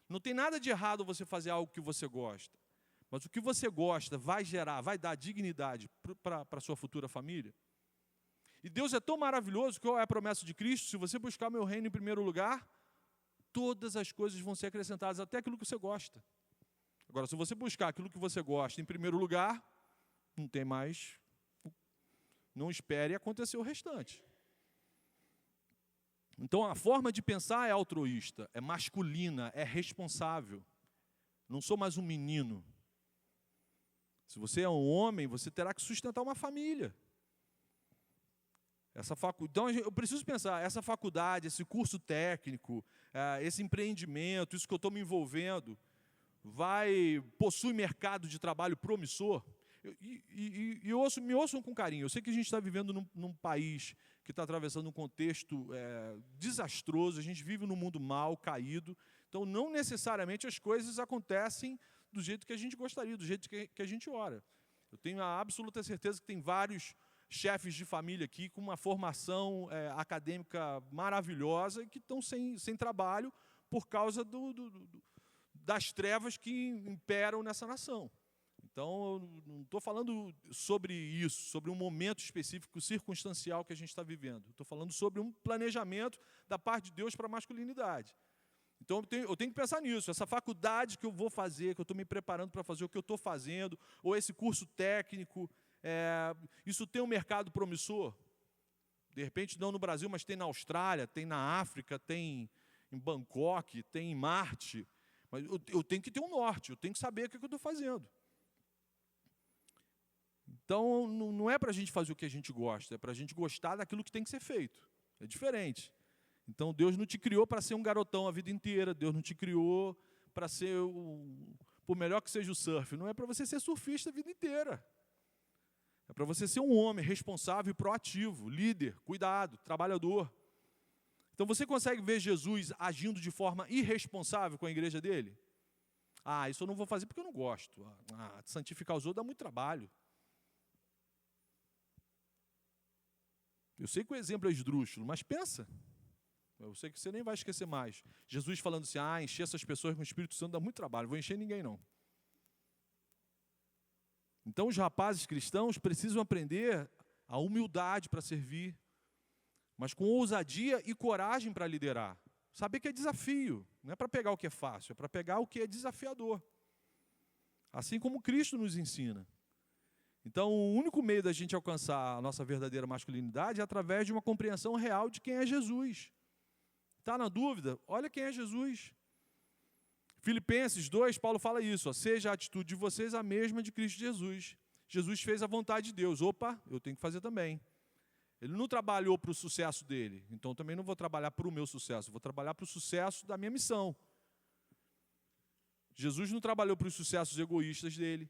Não tem nada de errado você fazer algo que você gosta. Mas o que você gosta vai gerar, vai dar dignidade para a sua futura família. E Deus é tão maravilhoso, qual é a promessa de Cristo? Se você buscar meu reino em primeiro lugar, todas as coisas vão ser acrescentadas, até aquilo que você gosta. Agora, se você buscar aquilo que você gosta em primeiro lugar, não tem mais, não espere acontecer o restante. Então, a forma de pensar é altruísta, é masculina, é responsável. Não sou mais um menino. Se você é um homem, você terá que sustentar uma família. Então, eu preciso pensar, essa faculdade, esse curso técnico, esse empreendimento, isso que eu estou me envolvendo, possui mercado de trabalho promissor? Me ouçam com carinho. Eu sei que a gente está vivendo num país que está atravessando um contexto desastroso, a gente vive num mundo mau, caído, então não necessariamente as coisas acontecem do jeito que a gente gostaria, do jeito que a gente ora. Eu tenho a absoluta certeza que tem vários chefes de família aqui com uma formação acadêmica maravilhosa e que estão sem trabalho por causa das trevas que imperam nessa nação. Então, eu não estou falando sobre isso, sobre um momento específico, circunstancial que a gente está vivendo. Estou falando sobre um planejamento da parte de Deus para a masculinidade. Então, eu tenho que pensar nisso. Essa faculdade que eu vou fazer, que eu estou me preparando para fazer o que eu estou fazendo, ou esse curso técnico, isso tem um mercado promissor? De repente, não no Brasil, mas tem na Austrália, tem na África, tem em Bangkok, tem em Marte. Mas eu tenho que ter um norte, eu tenho que saber o que eu estou fazendo. Então, não é para a gente fazer o que a gente gosta, é para a gente gostar daquilo que tem que ser feito. É diferente. Então, Deus não te criou para ser um garotão a vida inteira, Deus não te criou para ser, por melhor que seja o surf, não é para você ser surfista a vida inteira. É para você ser um homem responsável e proativo, líder, cuidado, trabalhador. Então você consegue ver Jesus agindo de forma irresponsável com a igreja dele? Ah, isso eu não vou fazer porque eu não gosto. Santificar os outros dá muito trabalho. Eu sei que o exemplo é esdrúxulo, mas pensa. Eu sei que você nem vai esquecer mais. Jesus falando assim, encher essas pessoas com o Espírito Santo dá muito trabalho, não vou encher ninguém não. Então os rapazes cristãos precisam aprender a humildade para servir, mas com ousadia e coragem para liderar. Saber que é desafio, não é para pegar o que é fácil, é para pegar o que é desafiador. Assim como Cristo nos ensina. Então, o único meio da gente alcançar a nossa verdadeira masculinidade é através de uma compreensão real de quem é Jesus. Está na dúvida? Olha quem é Jesus. Filipenses 2, Paulo fala isso, seja a atitude de vocês a mesma de Cristo Jesus. Jesus fez a vontade de Deus, opa, eu tenho que fazer também. Ele não trabalhou para o sucesso dele, então também não vou trabalhar para o meu sucesso, vou trabalhar para o sucesso da minha missão. Jesus não trabalhou para os sucessos egoístas dele,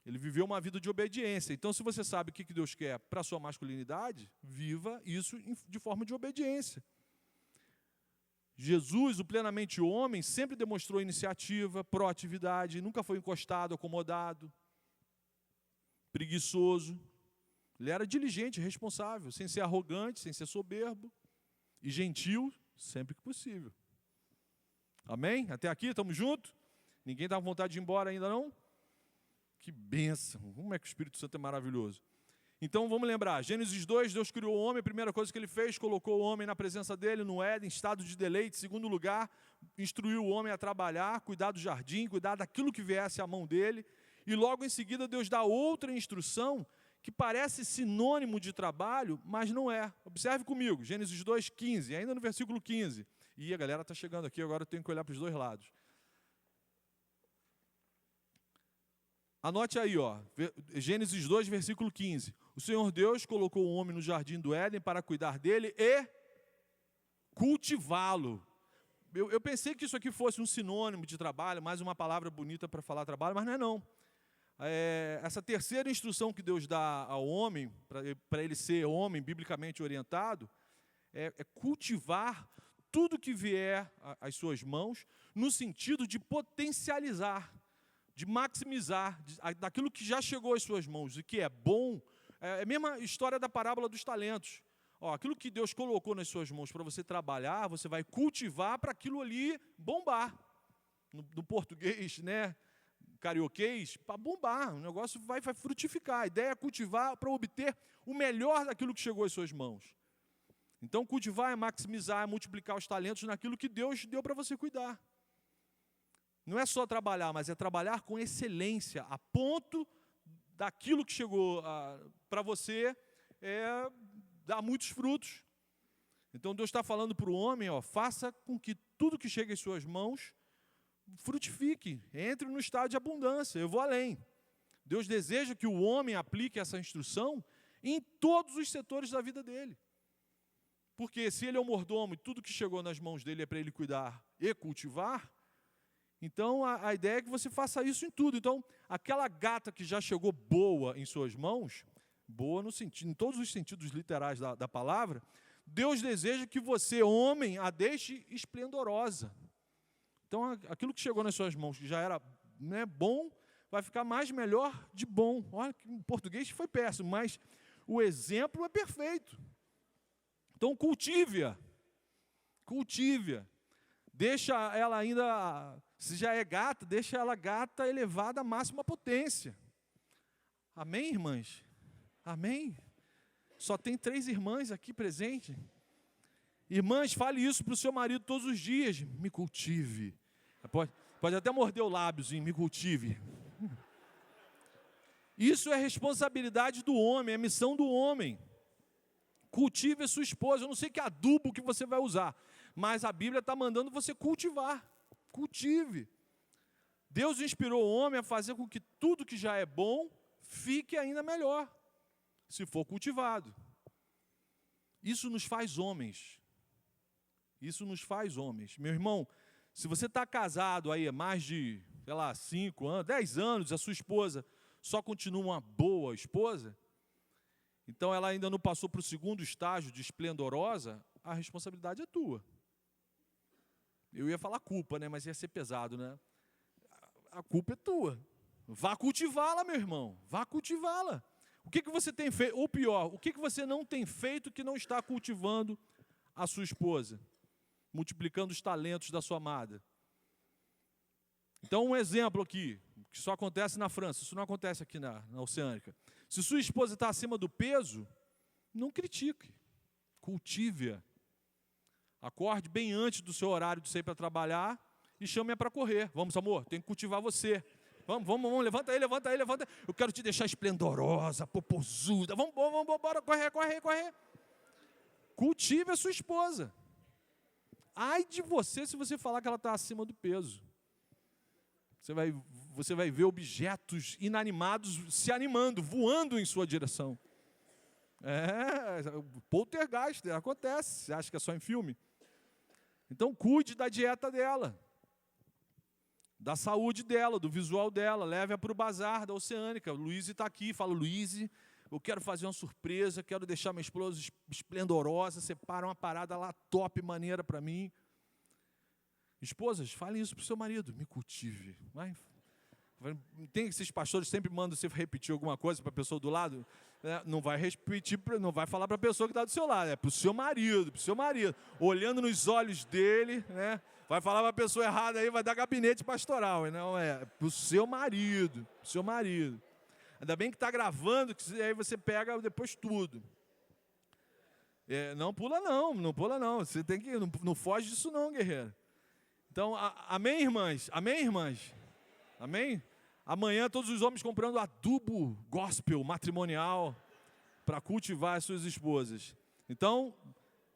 ele viveu uma vida de obediência. Então, se você sabe o que Deus quer para a sua masculinidade, viva isso de forma de obediência. Jesus, o plenamente homem, sempre demonstrou iniciativa, proatividade, nunca foi encostado, acomodado, preguiçoso. Ele era diligente, responsável, sem ser arrogante, sem ser soberbo e gentil, sempre que possível. Amém? Até aqui, estamos juntos? Ninguém está com vontade de ir embora ainda não? Que bênção! Como é que o Espírito Santo é maravilhoso. Então vamos lembrar, Gênesis 2, Deus criou o homem, a primeira coisa que ele fez, colocou o homem na presença dele, no Éden, estado de deleite. Segundo lugar, instruiu o homem a trabalhar, cuidar do jardim, cuidar daquilo que viesse à mão dele. E logo em seguida Deus dá outra instrução, que parece sinônimo de trabalho, mas não é. Observe comigo, Gênesis 2, 15, ainda no versículo 15. E a galera está chegando aqui, agora eu tenho que olhar para os dois lados. Anote aí, Gênesis 2, versículo 15. O Senhor Deus colocou o homem no jardim do Éden para cuidar dele e cultivá-lo. Eu pensei que isso aqui fosse um sinônimo de trabalho, mais uma palavra bonita para falar trabalho, mas não é não. Essa terceira instrução que Deus dá ao homem, para ele ser homem biblicamente orientado, é cultivar tudo que vier às suas mãos, no sentido de potencializar, de maximizar, daquilo que já chegou às suas mãos e que é bom. É a mesma história da parábola dos talentos. Aquilo que Deus colocou nas suas mãos para você trabalhar, você vai cultivar para aquilo ali bombar. No português, né, carioquês, para bombar, o negócio vai frutificar. A ideia é cultivar para obter o melhor daquilo que chegou às suas mãos. Então, cultivar é maximizar, é multiplicar os talentos naquilo que Deus deu para você cuidar. Não é só trabalhar, mas é trabalhar com excelência, a ponto daquilo que chegou para você dar muitos frutos. Então Deus está falando para o homem, faça com que tudo que chegue às suas mãos frutifique, entre no estado de abundância. Eu vou além. Deus deseja que o homem aplique essa instrução em todos os setores da vida dele. Porque se ele é o mordomo e tudo que chegou nas mãos dele é para ele cuidar e cultivar, então a ideia é que você faça isso em tudo. Então, aquela gata que já chegou boa em suas mãos, boa no sentido, em todos os sentidos literais da palavra, Deus deseja que você, homem, a deixe esplendorosa. Então, aquilo que chegou nas suas mãos, que já era bom, vai ficar mais melhor de bom. Olha, o português foi péssimo, mas o exemplo é perfeito. Então, cultive-a. Cultive-a. Deixa ela ainda, se já é gata, deixa ela gata elevada à máxima potência. Amém, irmãs? Amém? Só tem 3 irmãs aqui presentes. Irmãs, fale isso para o seu marido todos os dias. Me cultive. Pode até morder o lábiozinho, me cultive. Isso é responsabilidade do homem, é missão do homem. Cultive a sua esposa. Eu não sei que adubo que você vai usar, mas a Bíblia está mandando você cultivar. Cultive. Deus inspirou o homem a fazer com que tudo que já é bom fique ainda melhor, se for cultivado. Isso nos faz homens. Isso nos faz homens. Meu irmão, se você está casado aí há mais de, 5 anos, 10 anos, a sua esposa só continua uma boa esposa, Então ela ainda não passou para o segundo estágio de esplendorosa, a responsabilidade é tua. Eu ia falar culpa, né? Mas ia ser pesado, né? A culpa é tua. Vá cultivá-la, meu irmão. Vá cultivá-la. O que você tem feito? Ou pior, o que você não tem feito que não está cultivando a sua esposa? Multiplicando os talentos da sua amada. Então, um exemplo aqui, que só acontece na França, isso não acontece aqui na Oceânica. Se sua esposa está acima do peso, não critique. Cultive-a. Acorde bem antes do seu horário de sair para trabalhar e chame-a para correr. Vamos, amor, tem que cultivar você. Vamos, levanta aí. Eu quero te deixar esplendorosa, popozuda. Vamos, bora, correr. Cultive a sua esposa. Ai de você se você falar que ela está acima do peso. Você vai ver objetos inanimados se animando, voando em sua direção. Poltergeist, acontece. Você acha que é só em filme? Então, cuide da dieta dela, da saúde dela, do visual dela. Leve-a para o bazar da Oceânica. O Luiz está aqui, fala, Luiz, eu quero fazer uma surpresa, quero deixar minha esposa esplendorosa, separa uma parada lá top, maneira para mim. Esposas, falem isso para o seu marido, me cultive. Tem esses pastores que sempre mandam você repetir alguma coisa para a pessoa do lado, né? Não vai repetir, não vai falar para a pessoa que está do seu lado, é para o seu marido, olhando nos olhos dele, né? Vai falar para a pessoa errada aí, vai dar gabinete pastoral, não é para o seu marido, Ainda bem que está gravando, que aí você pega depois tudo. Não pula não, você tem que, não foge disso não, guerreiro. Então, amém, irmãs? Amém? Amanhã todos os homens comprando adubo gospel matrimonial para cultivar as suas esposas. Então,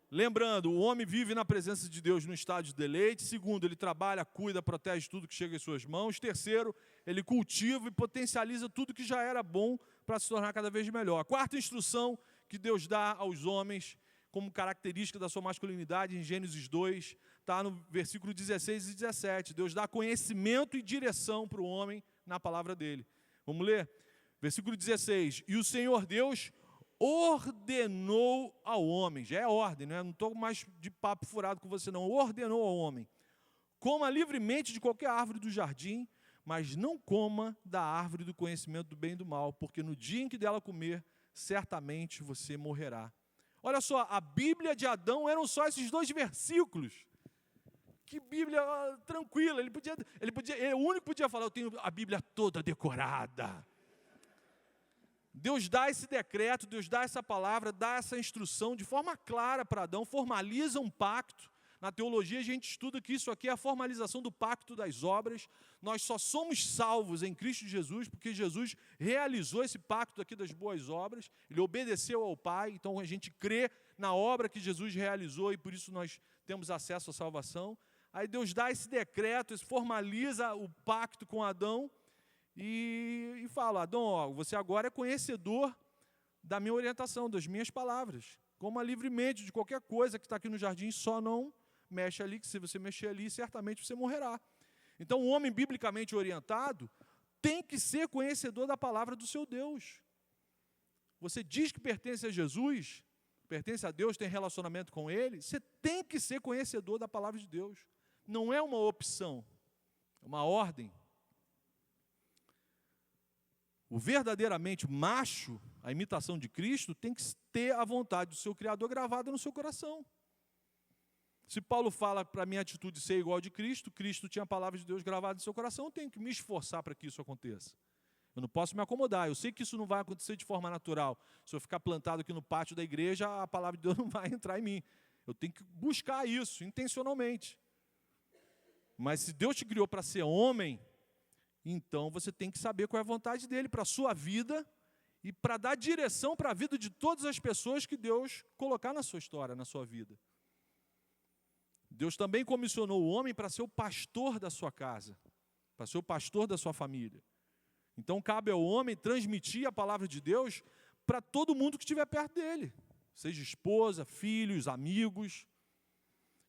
lembrando, o homem vive na presença de Deus no estado de deleite. Segundo, ele trabalha, cuida, protege tudo que chega em suas mãos. Terceiro, ele cultiva e potencializa tudo que já era bom para se tornar cada vez melhor. A quarta instrução que Deus dá aos homens como característica da sua masculinidade, em Gênesis 2, está no versículo 16 e 17. Deus dá conhecimento e direção para o homem na palavra dele. Vamos ler? Versículo 16. E o Senhor Deus ordenou ao homem. Já é ordem, né? Não estou mais de papo furado com você, não. Ordenou ao homem. Coma livremente de qualquer árvore do jardim, mas não coma da árvore do conhecimento do bem e do mal, porque no dia em que dela comer, certamente você morrerá. Olha só, a Bíblia de Adão eram só esses 2 versículos. Que Bíblia tranquila. O único que podia falar, eu tenho a Bíblia toda decorada. Deus dá esse decreto, Deus dá essa palavra, dá essa instrução de forma clara para Adão, formaliza um pacto. Na teologia a gente estuda que isso aqui é a formalização do pacto das obras. Nós só somos salvos em Cristo Jesus, porque Jesus realizou esse pacto aqui das boas obras. Ele obedeceu ao Pai, então a gente crê na obra que Jesus realizou e por isso nós temos acesso à salvação. Aí Deus dá esse decreto, formaliza o pacto com Adão e fala, Adão, ó, você agora é conhecedor da minha orientação, das minhas palavras. Coma livremente de qualquer coisa que está aqui no jardim, só não mexe ali, que se você mexer ali, certamente você morrerá. Então, o homem biblicamente orientado tem que ser conhecedor da palavra do seu Deus. Você diz que pertence a Jesus, pertence a Deus, tem relacionamento com Ele, você tem que ser conhecedor da palavra de Deus. Não é uma opção, é uma ordem. O verdadeiramente macho, a imitação de Cristo, tem que ter a vontade do seu Criador gravada no seu coração. Se Paulo fala para a minha atitude ser igual a de Cristo, Cristo tinha a palavra de Deus gravada no seu coração, eu tenho que me esforçar para que isso aconteça. Eu não posso me acomodar, eu sei que isso não vai acontecer de forma natural. Se eu ficar plantado aqui no pátio da igreja, a palavra de Deus não vai entrar em mim. Eu tenho que buscar isso, intencionalmente. Mas se Deus te criou para ser homem, então você tem que saber qual é a vontade dele para a sua vida e para dar direção para a vida de todas as pessoas que Deus colocar na sua história, na sua vida. Deus também comissionou o homem para ser o pastor da sua casa, para ser o pastor da sua família. Então cabe ao homem transmitir a palavra de Deus para todo mundo que estiver perto dele, seja esposa, filhos, amigos.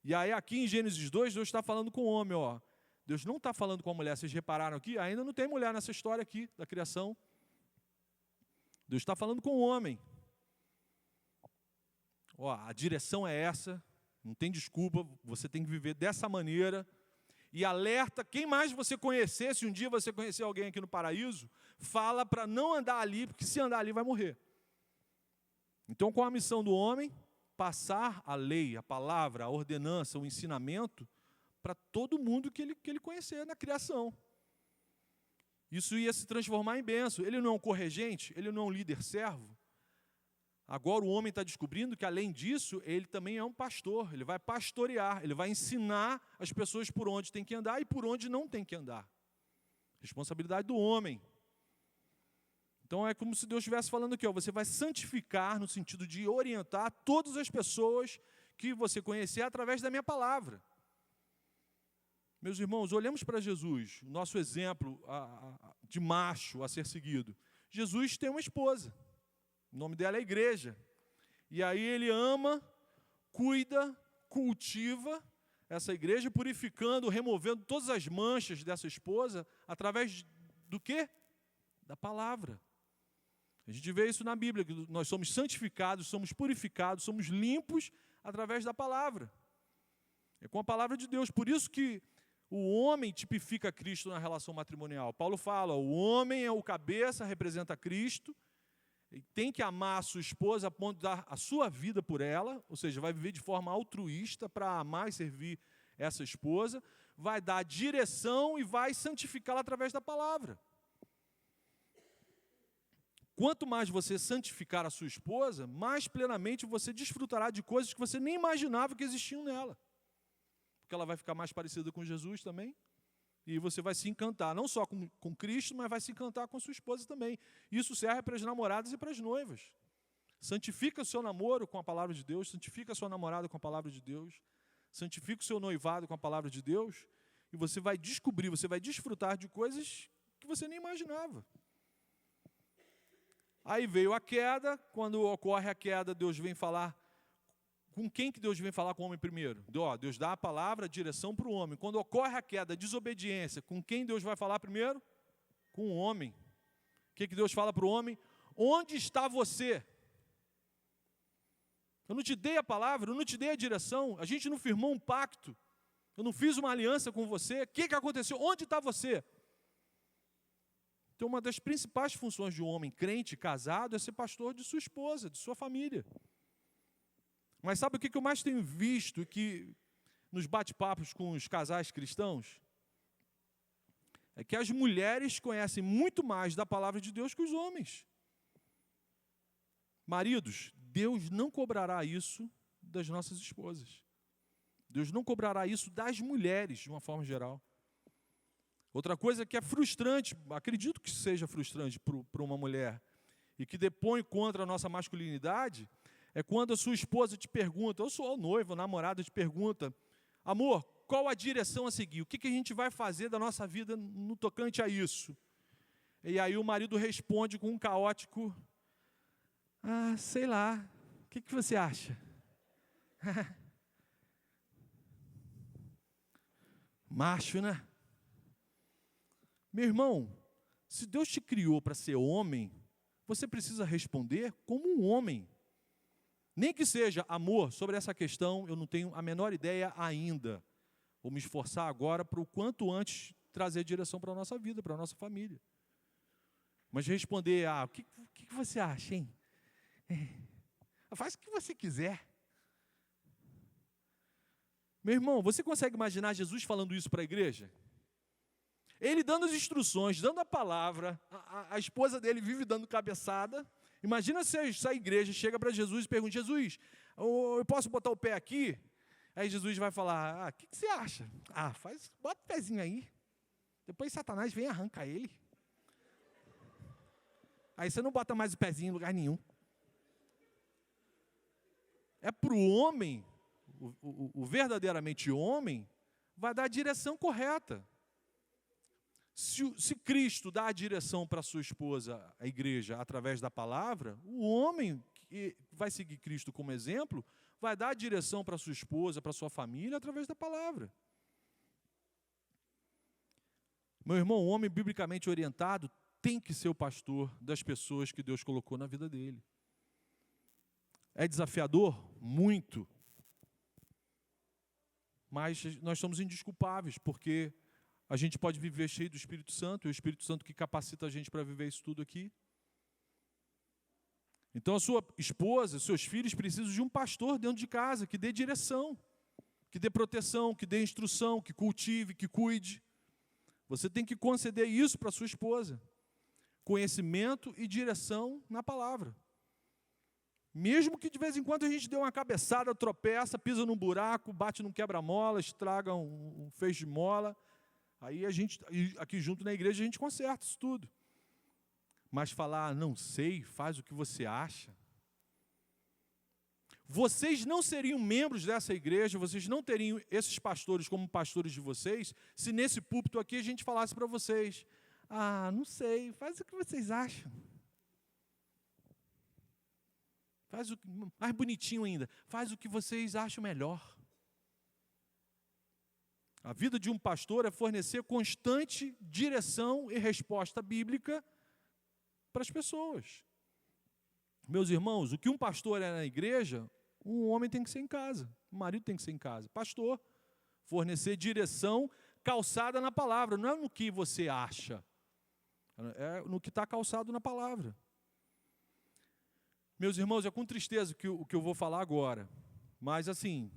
E aí aqui em Gênesis 2, Deus está falando com o homem, ó. Deus não está falando com a mulher, vocês repararam aqui? Ainda não tem mulher nessa história aqui da criação. Deus está falando com o homem. Ó, a direção é essa, não tem desculpa, você tem que viver dessa maneira. E alerta, quem mais você conhecer, se um dia você conhecer alguém aqui no paraíso, fala para não andar ali, porque se andar ali vai morrer. Então, qual a missão do homem? Passar a lei, a palavra, a ordenança, o ensinamento para todo mundo que ele conhecer na criação. Isso ia se transformar em bênção. Ele não é um corregente, ele não é um líder servo. Agora o homem está descobrindo que, além disso, ele também é um pastor. Ele vai pastorear, ele vai ensinar as pessoas por onde tem que andar e por onde não tem que andar. Responsabilidade do homem. Então é como se Deus estivesse falando aqui, ó, você vai santificar no sentido de orientar todas as pessoas que você conhecer através da minha palavra. Meus irmãos, olhemos para Jesus, o nosso exemplo de macho a ser seguido. Jesus tem uma esposa, o nome dela é igreja. E aí ele ama, cuida, cultiva essa igreja, purificando, removendo todas as manchas dessa esposa, através do quê? Da palavra. A gente vê isso na Bíblia, que nós somos santificados, somos purificados, somos limpos através da palavra. É com a palavra de Deus. Por isso que o homem tipifica Cristo na relação matrimonial. Paulo fala, o homem é o cabeça, representa Cristo, e tem que amar a sua esposa a ponto de dar a sua vida por ela, ou seja, vai viver de forma altruísta para amar e servir essa esposa, vai dar direção e vai santificá-la através da palavra. Quanto mais você santificar a sua esposa, mais plenamente você desfrutará de coisas que você nem imaginava que existiam nela. Porque ela vai ficar mais parecida com Jesus também. E você vai se encantar, não só com Cristo, mas vai se encantar com a sua esposa também. Isso serve para as namoradas e para as noivas. Santifica o seu namoro com a palavra de Deus, santifica a sua namorada com a palavra de Deus, santifica o seu noivado com a palavra de Deus, e você vai descobrir, você vai desfrutar de coisas que você nem imaginava. Aí veio a queda, quando ocorre a queda, Deus vem falar. Com quem que Deus vem falar com o homem primeiro? Deus dá a palavra, a direção para o homem. Quando ocorre a queda, a desobediência, com quem Deus vai falar primeiro? Com o homem. O que Deus fala para o homem? Onde está você? Eu não te dei a palavra, eu não te dei a direção, a gente não firmou um pacto, eu não fiz uma aliança com você. O que aconteceu? Onde está você? Então, uma das principais funções de um homem crente, casado, é ser pastor de sua esposa, de sua família. Mas sabe o que eu mais tenho visto que nos bate-papos com os casais cristãos? É que as mulheres conhecem muito mais da palavra de Deus que os homens. Maridos, Deus não cobrará isso das nossas esposas. Deus não cobrará isso das mulheres, de uma forma geral. Outra coisa que é frustrante, acredito que seja frustrante para uma mulher, e que depõe contra a nossa masculinidade, é quando a sua esposa te pergunta, eu sou noivo, namorada, te pergunta, amor, qual a direção a seguir? O que a gente vai fazer da nossa vida no tocante a isso? E aí o marido responde com um caótico, sei lá, o que você acha? Macho, né? Meu irmão, se Deus te criou para ser homem, você precisa responder como um homem. Nem que seja, amor, sobre essa questão eu não tenho a menor ideia ainda. Vou me esforçar agora para o quanto antes trazer direção para a nossa vida, para a nossa família. Mas responder, o que você acha, hein? Faz o que você quiser. Meu irmão, você consegue imaginar Jesus falando isso para a igreja? Ele dando as instruções, dando a palavra, a esposa dele vive dando cabeçada. Imagina se a igreja chega para Jesus e pergunta, Jesus, eu posso botar o pé aqui? Aí Jesus vai falar, o que você acha? Bota o pezinho aí. Depois Satanás vem e arranca ele. Aí você não bota mais o pezinho em lugar nenhum. É para o homem, o verdadeiramente homem, vai dar a direção correta. Se Cristo dá a direção para a sua esposa, a igreja, através da palavra, o homem que vai seguir Cristo como exemplo, vai dar a direção para a sua esposa, para a sua família, através da palavra. Meu irmão, o homem biblicamente orientado tem que ser o pastor das pessoas que Deus colocou na vida dele. É desafiador? Muito. Mas nós somos indesculpáveis, porque a gente pode viver cheio do Espírito Santo, e o Espírito Santo que capacita a gente para viver isso tudo aqui. Então a sua esposa, seus filhos precisam de um pastor dentro de casa, que dê direção, que dê proteção, que dê instrução, que cultive, que cuide. Você tem que conceder isso para a sua esposa. Conhecimento e direção na palavra. Mesmo que de vez em quando a gente dê uma cabeçada, tropeça, pisa num buraco, bate num quebra-mola, estraga um feixe de mola, aí a gente, aqui junto na igreja, a gente conserta isso tudo. Mas falar, não sei, faz o que você acha. Vocês não seriam membros dessa igreja, vocês não teriam esses pastores como pastores de vocês, se nesse púlpito aqui a gente falasse para vocês, não sei, faz o que vocês acham. Faz o mais bonitinho ainda, faz o que vocês acham melhor. A vida de um pastor é fornecer constante direção e resposta bíblica para as pessoas. Meus irmãos, o que um pastor é na igreja, um homem tem que ser em casa, um marido tem que ser em casa. Pastor, fornecer direção calçada na palavra, não é no que você acha, é no que está calçado na palavra. Meus irmãos, é com tristeza o que eu vou falar agora, mas assim,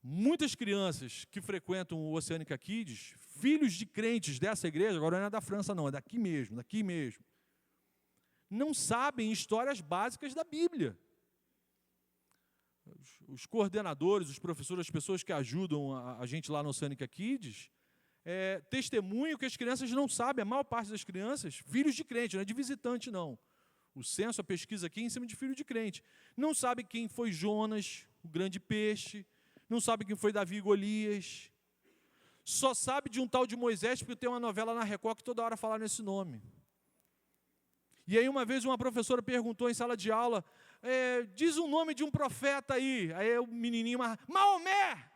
muitas crianças que frequentam o Oceânica Kids, filhos de crentes dessa igreja, agora não é da França não, é daqui mesmo, não sabem histórias básicas da Bíblia. Os coordenadores, os professores, as pessoas que ajudam a gente lá no Oceânica Kids, testemunham que as crianças não sabem, a maior parte das crianças, filhos de crente, não é de visitante não. O censo, a pesquisa aqui é em cima de filho de crente. Não sabe quem foi Jonas, o grande peixe, não sabe quem foi Davi e Golias. Só sabe de um tal de Moisés, porque tem uma novela na Record que toda hora fala nesse nome. E aí uma vez uma professora perguntou em sala de aula, diz o nome de um profeta aí. Aí o menininho, Maomé!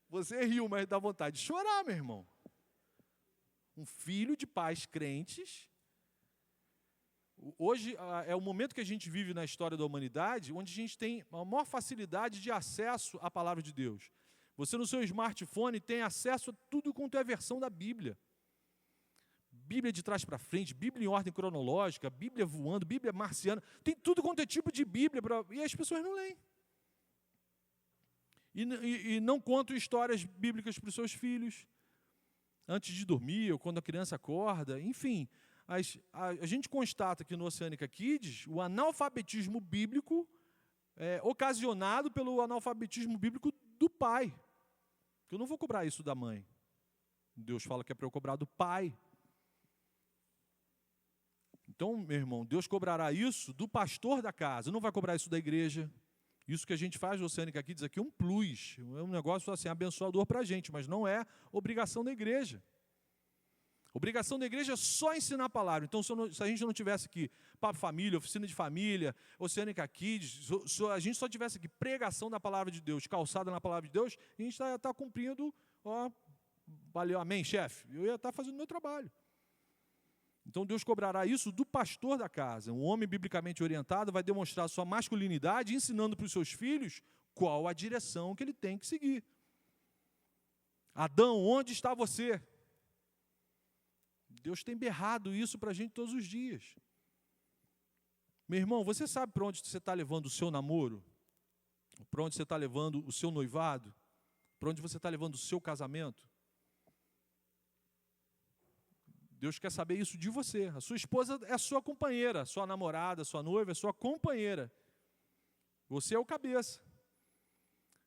Você riu, mas dá vontade de chorar, meu irmão. Um filho de pais crentes. Hoje é o momento que a gente vive na história da humanidade, onde a gente tem a maior facilidade de acesso à palavra de Deus. Você no seu smartphone tem acesso a tudo quanto é versão da Bíblia. Bíblia de trás para frente, Bíblia em ordem cronológica, Bíblia voando, Bíblia marciana, tem tudo quanto é tipo de Bíblia, e as pessoas não leem. E não contam histórias bíblicas para os seus filhos, antes de dormir, ou quando a criança acorda, enfim. A gente constata que no Oceânica Kids, o analfabetismo bíblico é ocasionado pelo analfabetismo bíblico do pai. Eu não vou cobrar isso da mãe. Deus fala que é para eu cobrar do pai. Então, meu irmão, Deus cobrará isso do pastor da casa, não vai cobrar isso da igreja. Isso que a gente faz no Oceânica Kids aqui é um plus, é um negócio assim, abençoador para a gente, mas não é obrigação da igreja. Obrigação da igreja é só ensinar a palavra. Então, se a gente não tivesse aqui Papo Família, Oficina de Família, Oceânica Kids, se a gente só tivesse aqui pregação da palavra de Deus, calçada na palavra de Deus, a gente ia estar cumprindo, valeu, amém, chefe? Eu ia estar fazendo o meu trabalho. Então Deus cobrará isso do pastor da casa. Um homem biblicamente orientado vai demonstrar sua masculinidade, ensinando para os seus filhos qual a direção que ele tem que seguir. Adão, onde está você? Deus tem berrado isso para a gente todos os dias. Meu irmão, você sabe para onde você está levando o seu namoro? Para onde você está levando o seu noivado? Para onde você está levando o seu casamento? Deus quer saber isso de você. A sua esposa é a sua companheira, a sua namorada, a sua noiva é a sua companheira. Você é o cabeça.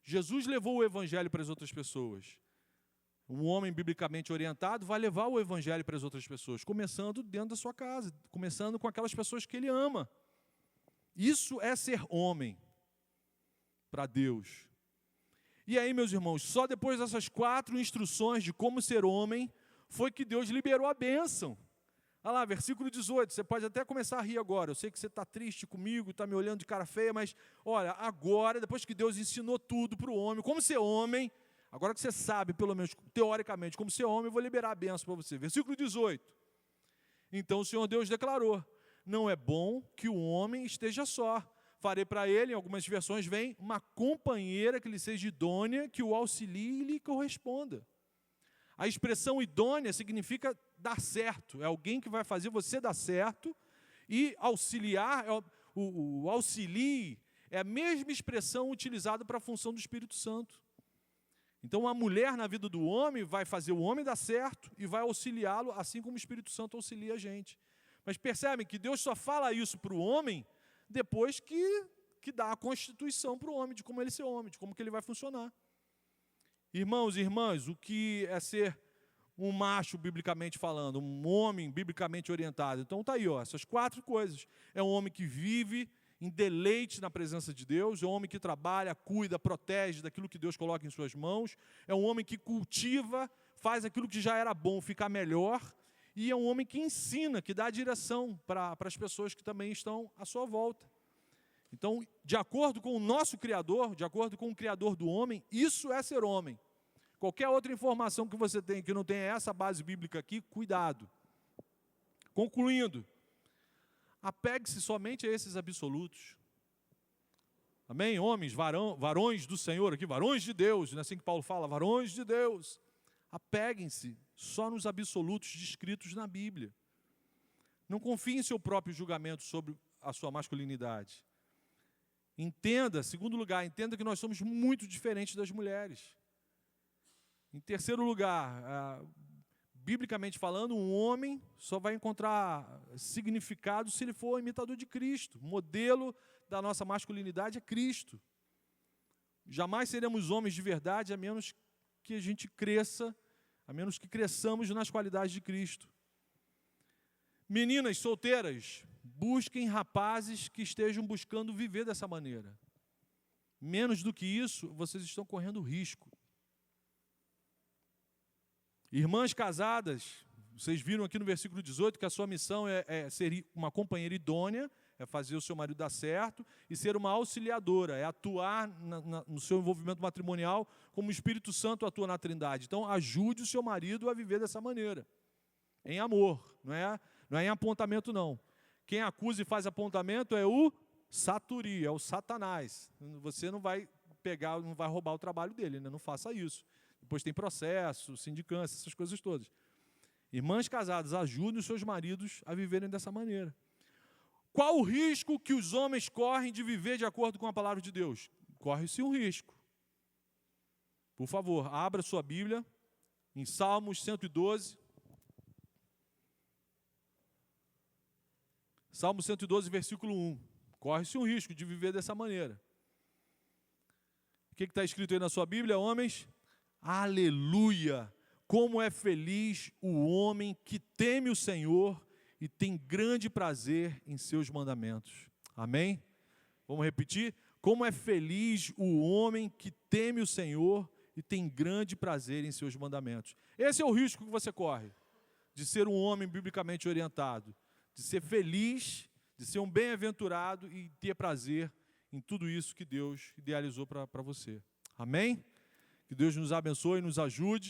Jesus levou o evangelho para as outras pessoas. Um homem biblicamente orientado vai levar o evangelho para as outras pessoas, começando dentro da sua casa, começando com aquelas pessoas que ele ama. Isso é ser homem para Deus. E aí, meus irmãos, só depois dessas 4 instruções de como ser homem, foi que Deus liberou a bênção. Olha lá, versículo 18, você pode até começar a rir agora, eu sei que você está triste comigo, está me olhando de cara feia, mas olha, agora, depois que Deus ensinou tudo para o homem, como ser homem, agora que você sabe, pelo menos teoricamente, como ser homem, eu vou liberar a bênção para você. Versículo 18, Então o Senhor Deus declarou: não é bom que o homem esteja só. Farei para ele, em algumas versões vem, uma companheira que lhe seja idônea, que o auxilie e lhe corresponda. A expressão idônea significa dar certo. É alguém que vai fazer você dar certo. E auxiliar, o auxilie, é a mesma expressão utilizada para a função do Espírito Santo. Então, a mulher na vida do homem vai fazer o homem dar certo e vai auxiliá-lo, assim como o Espírito Santo auxilia a gente. Mas percebem que Deus só fala isso para o homem depois que dá a constituição para o homem, de como ele ser homem, de como que ele vai funcionar. Irmãos e irmãs, o que é ser um macho, biblicamente falando, um homem biblicamente orientado? Então está aí, ó, essas 4 coisas. É um homem que vive em deleite na presença de Deus, é um homem que trabalha, cuida, protege daquilo que Deus coloca em suas mãos, é um homem que cultiva, faz aquilo que já era bom ficar melhor, e é um homem que ensina, que dá direção para as pessoas que também estão à sua volta. Então, de acordo com o nosso Criador, de acordo com o Criador do homem, isso é ser homem. Qualquer outra informação que você tem que não tenha essa base bíblica aqui, cuidado. Concluindo, apegue-se somente a esses absolutos. Amém? Homens, varões do Senhor aqui, varões de Deus, não é assim que Paulo fala, varões de Deus. Apeguem-se só nos absolutos descritos na Bíblia. Não confie em seu próprio julgamento sobre a sua masculinidade. Entenda, segundo lugar, entenda que nós somos muito diferentes das mulheres. Em terceiro lugar, biblicamente falando, um homem só vai encontrar significado se ele for imitador de Cristo. O modelo da nossa masculinidade é Cristo. Jamais seremos homens de verdade a menos que a gente cresça, a menos que cresçamos nas qualidades de Cristo. Meninas solteiras, busquem rapazes que estejam buscando viver dessa maneira. Menos do que isso, vocês estão correndo risco. Irmãs casadas, vocês viram aqui no versículo 18 que a sua missão é ser uma companheira idônea, é fazer o seu marido dar certo, e ser uma auxiliadora, é atuar no seu envolvimento matrimonial como o Espírito Santo atua na Trindade. Então, ajude o seu marido a viver dessa maneira, em amor, não é em apontamento não. Quem acusa e faz apontamento é o saturi, é o Satanás. Você não vai pegar, não vai roubar o trabalho dele, né? Não faça isso. Depois tem processo, sindicância, essas coisas todas. Irmãs casadas, ajudem os seus maridos a viverem dessa maneira. Qual o risco que os homens correm de viver de acordo com a palavra de Deus? Corre-se um risco. Por favor, abra sua Bíblia em Salmos 112. Salmo 112, versículo 1. Corre-se um risco de viver dessa maneira. O que está escrito aí na sua Bíblia, homens? Aleluia! Como é feliz o homem que teme o Senhor e tem grande prazer em seus mandamentos. Amém? Vamos repetir? Como é feliz o homem que teme o Senhor e tem grande prazer em seus mandamentos. Esse é o risco que você corre, de ser um homem biblicamente orientado, de ser feliz, de ser um bem-aventurado e ter prazer em tudo isso que Deus idealizou para você. Amém? Que Deus nos abençoe e nos ajude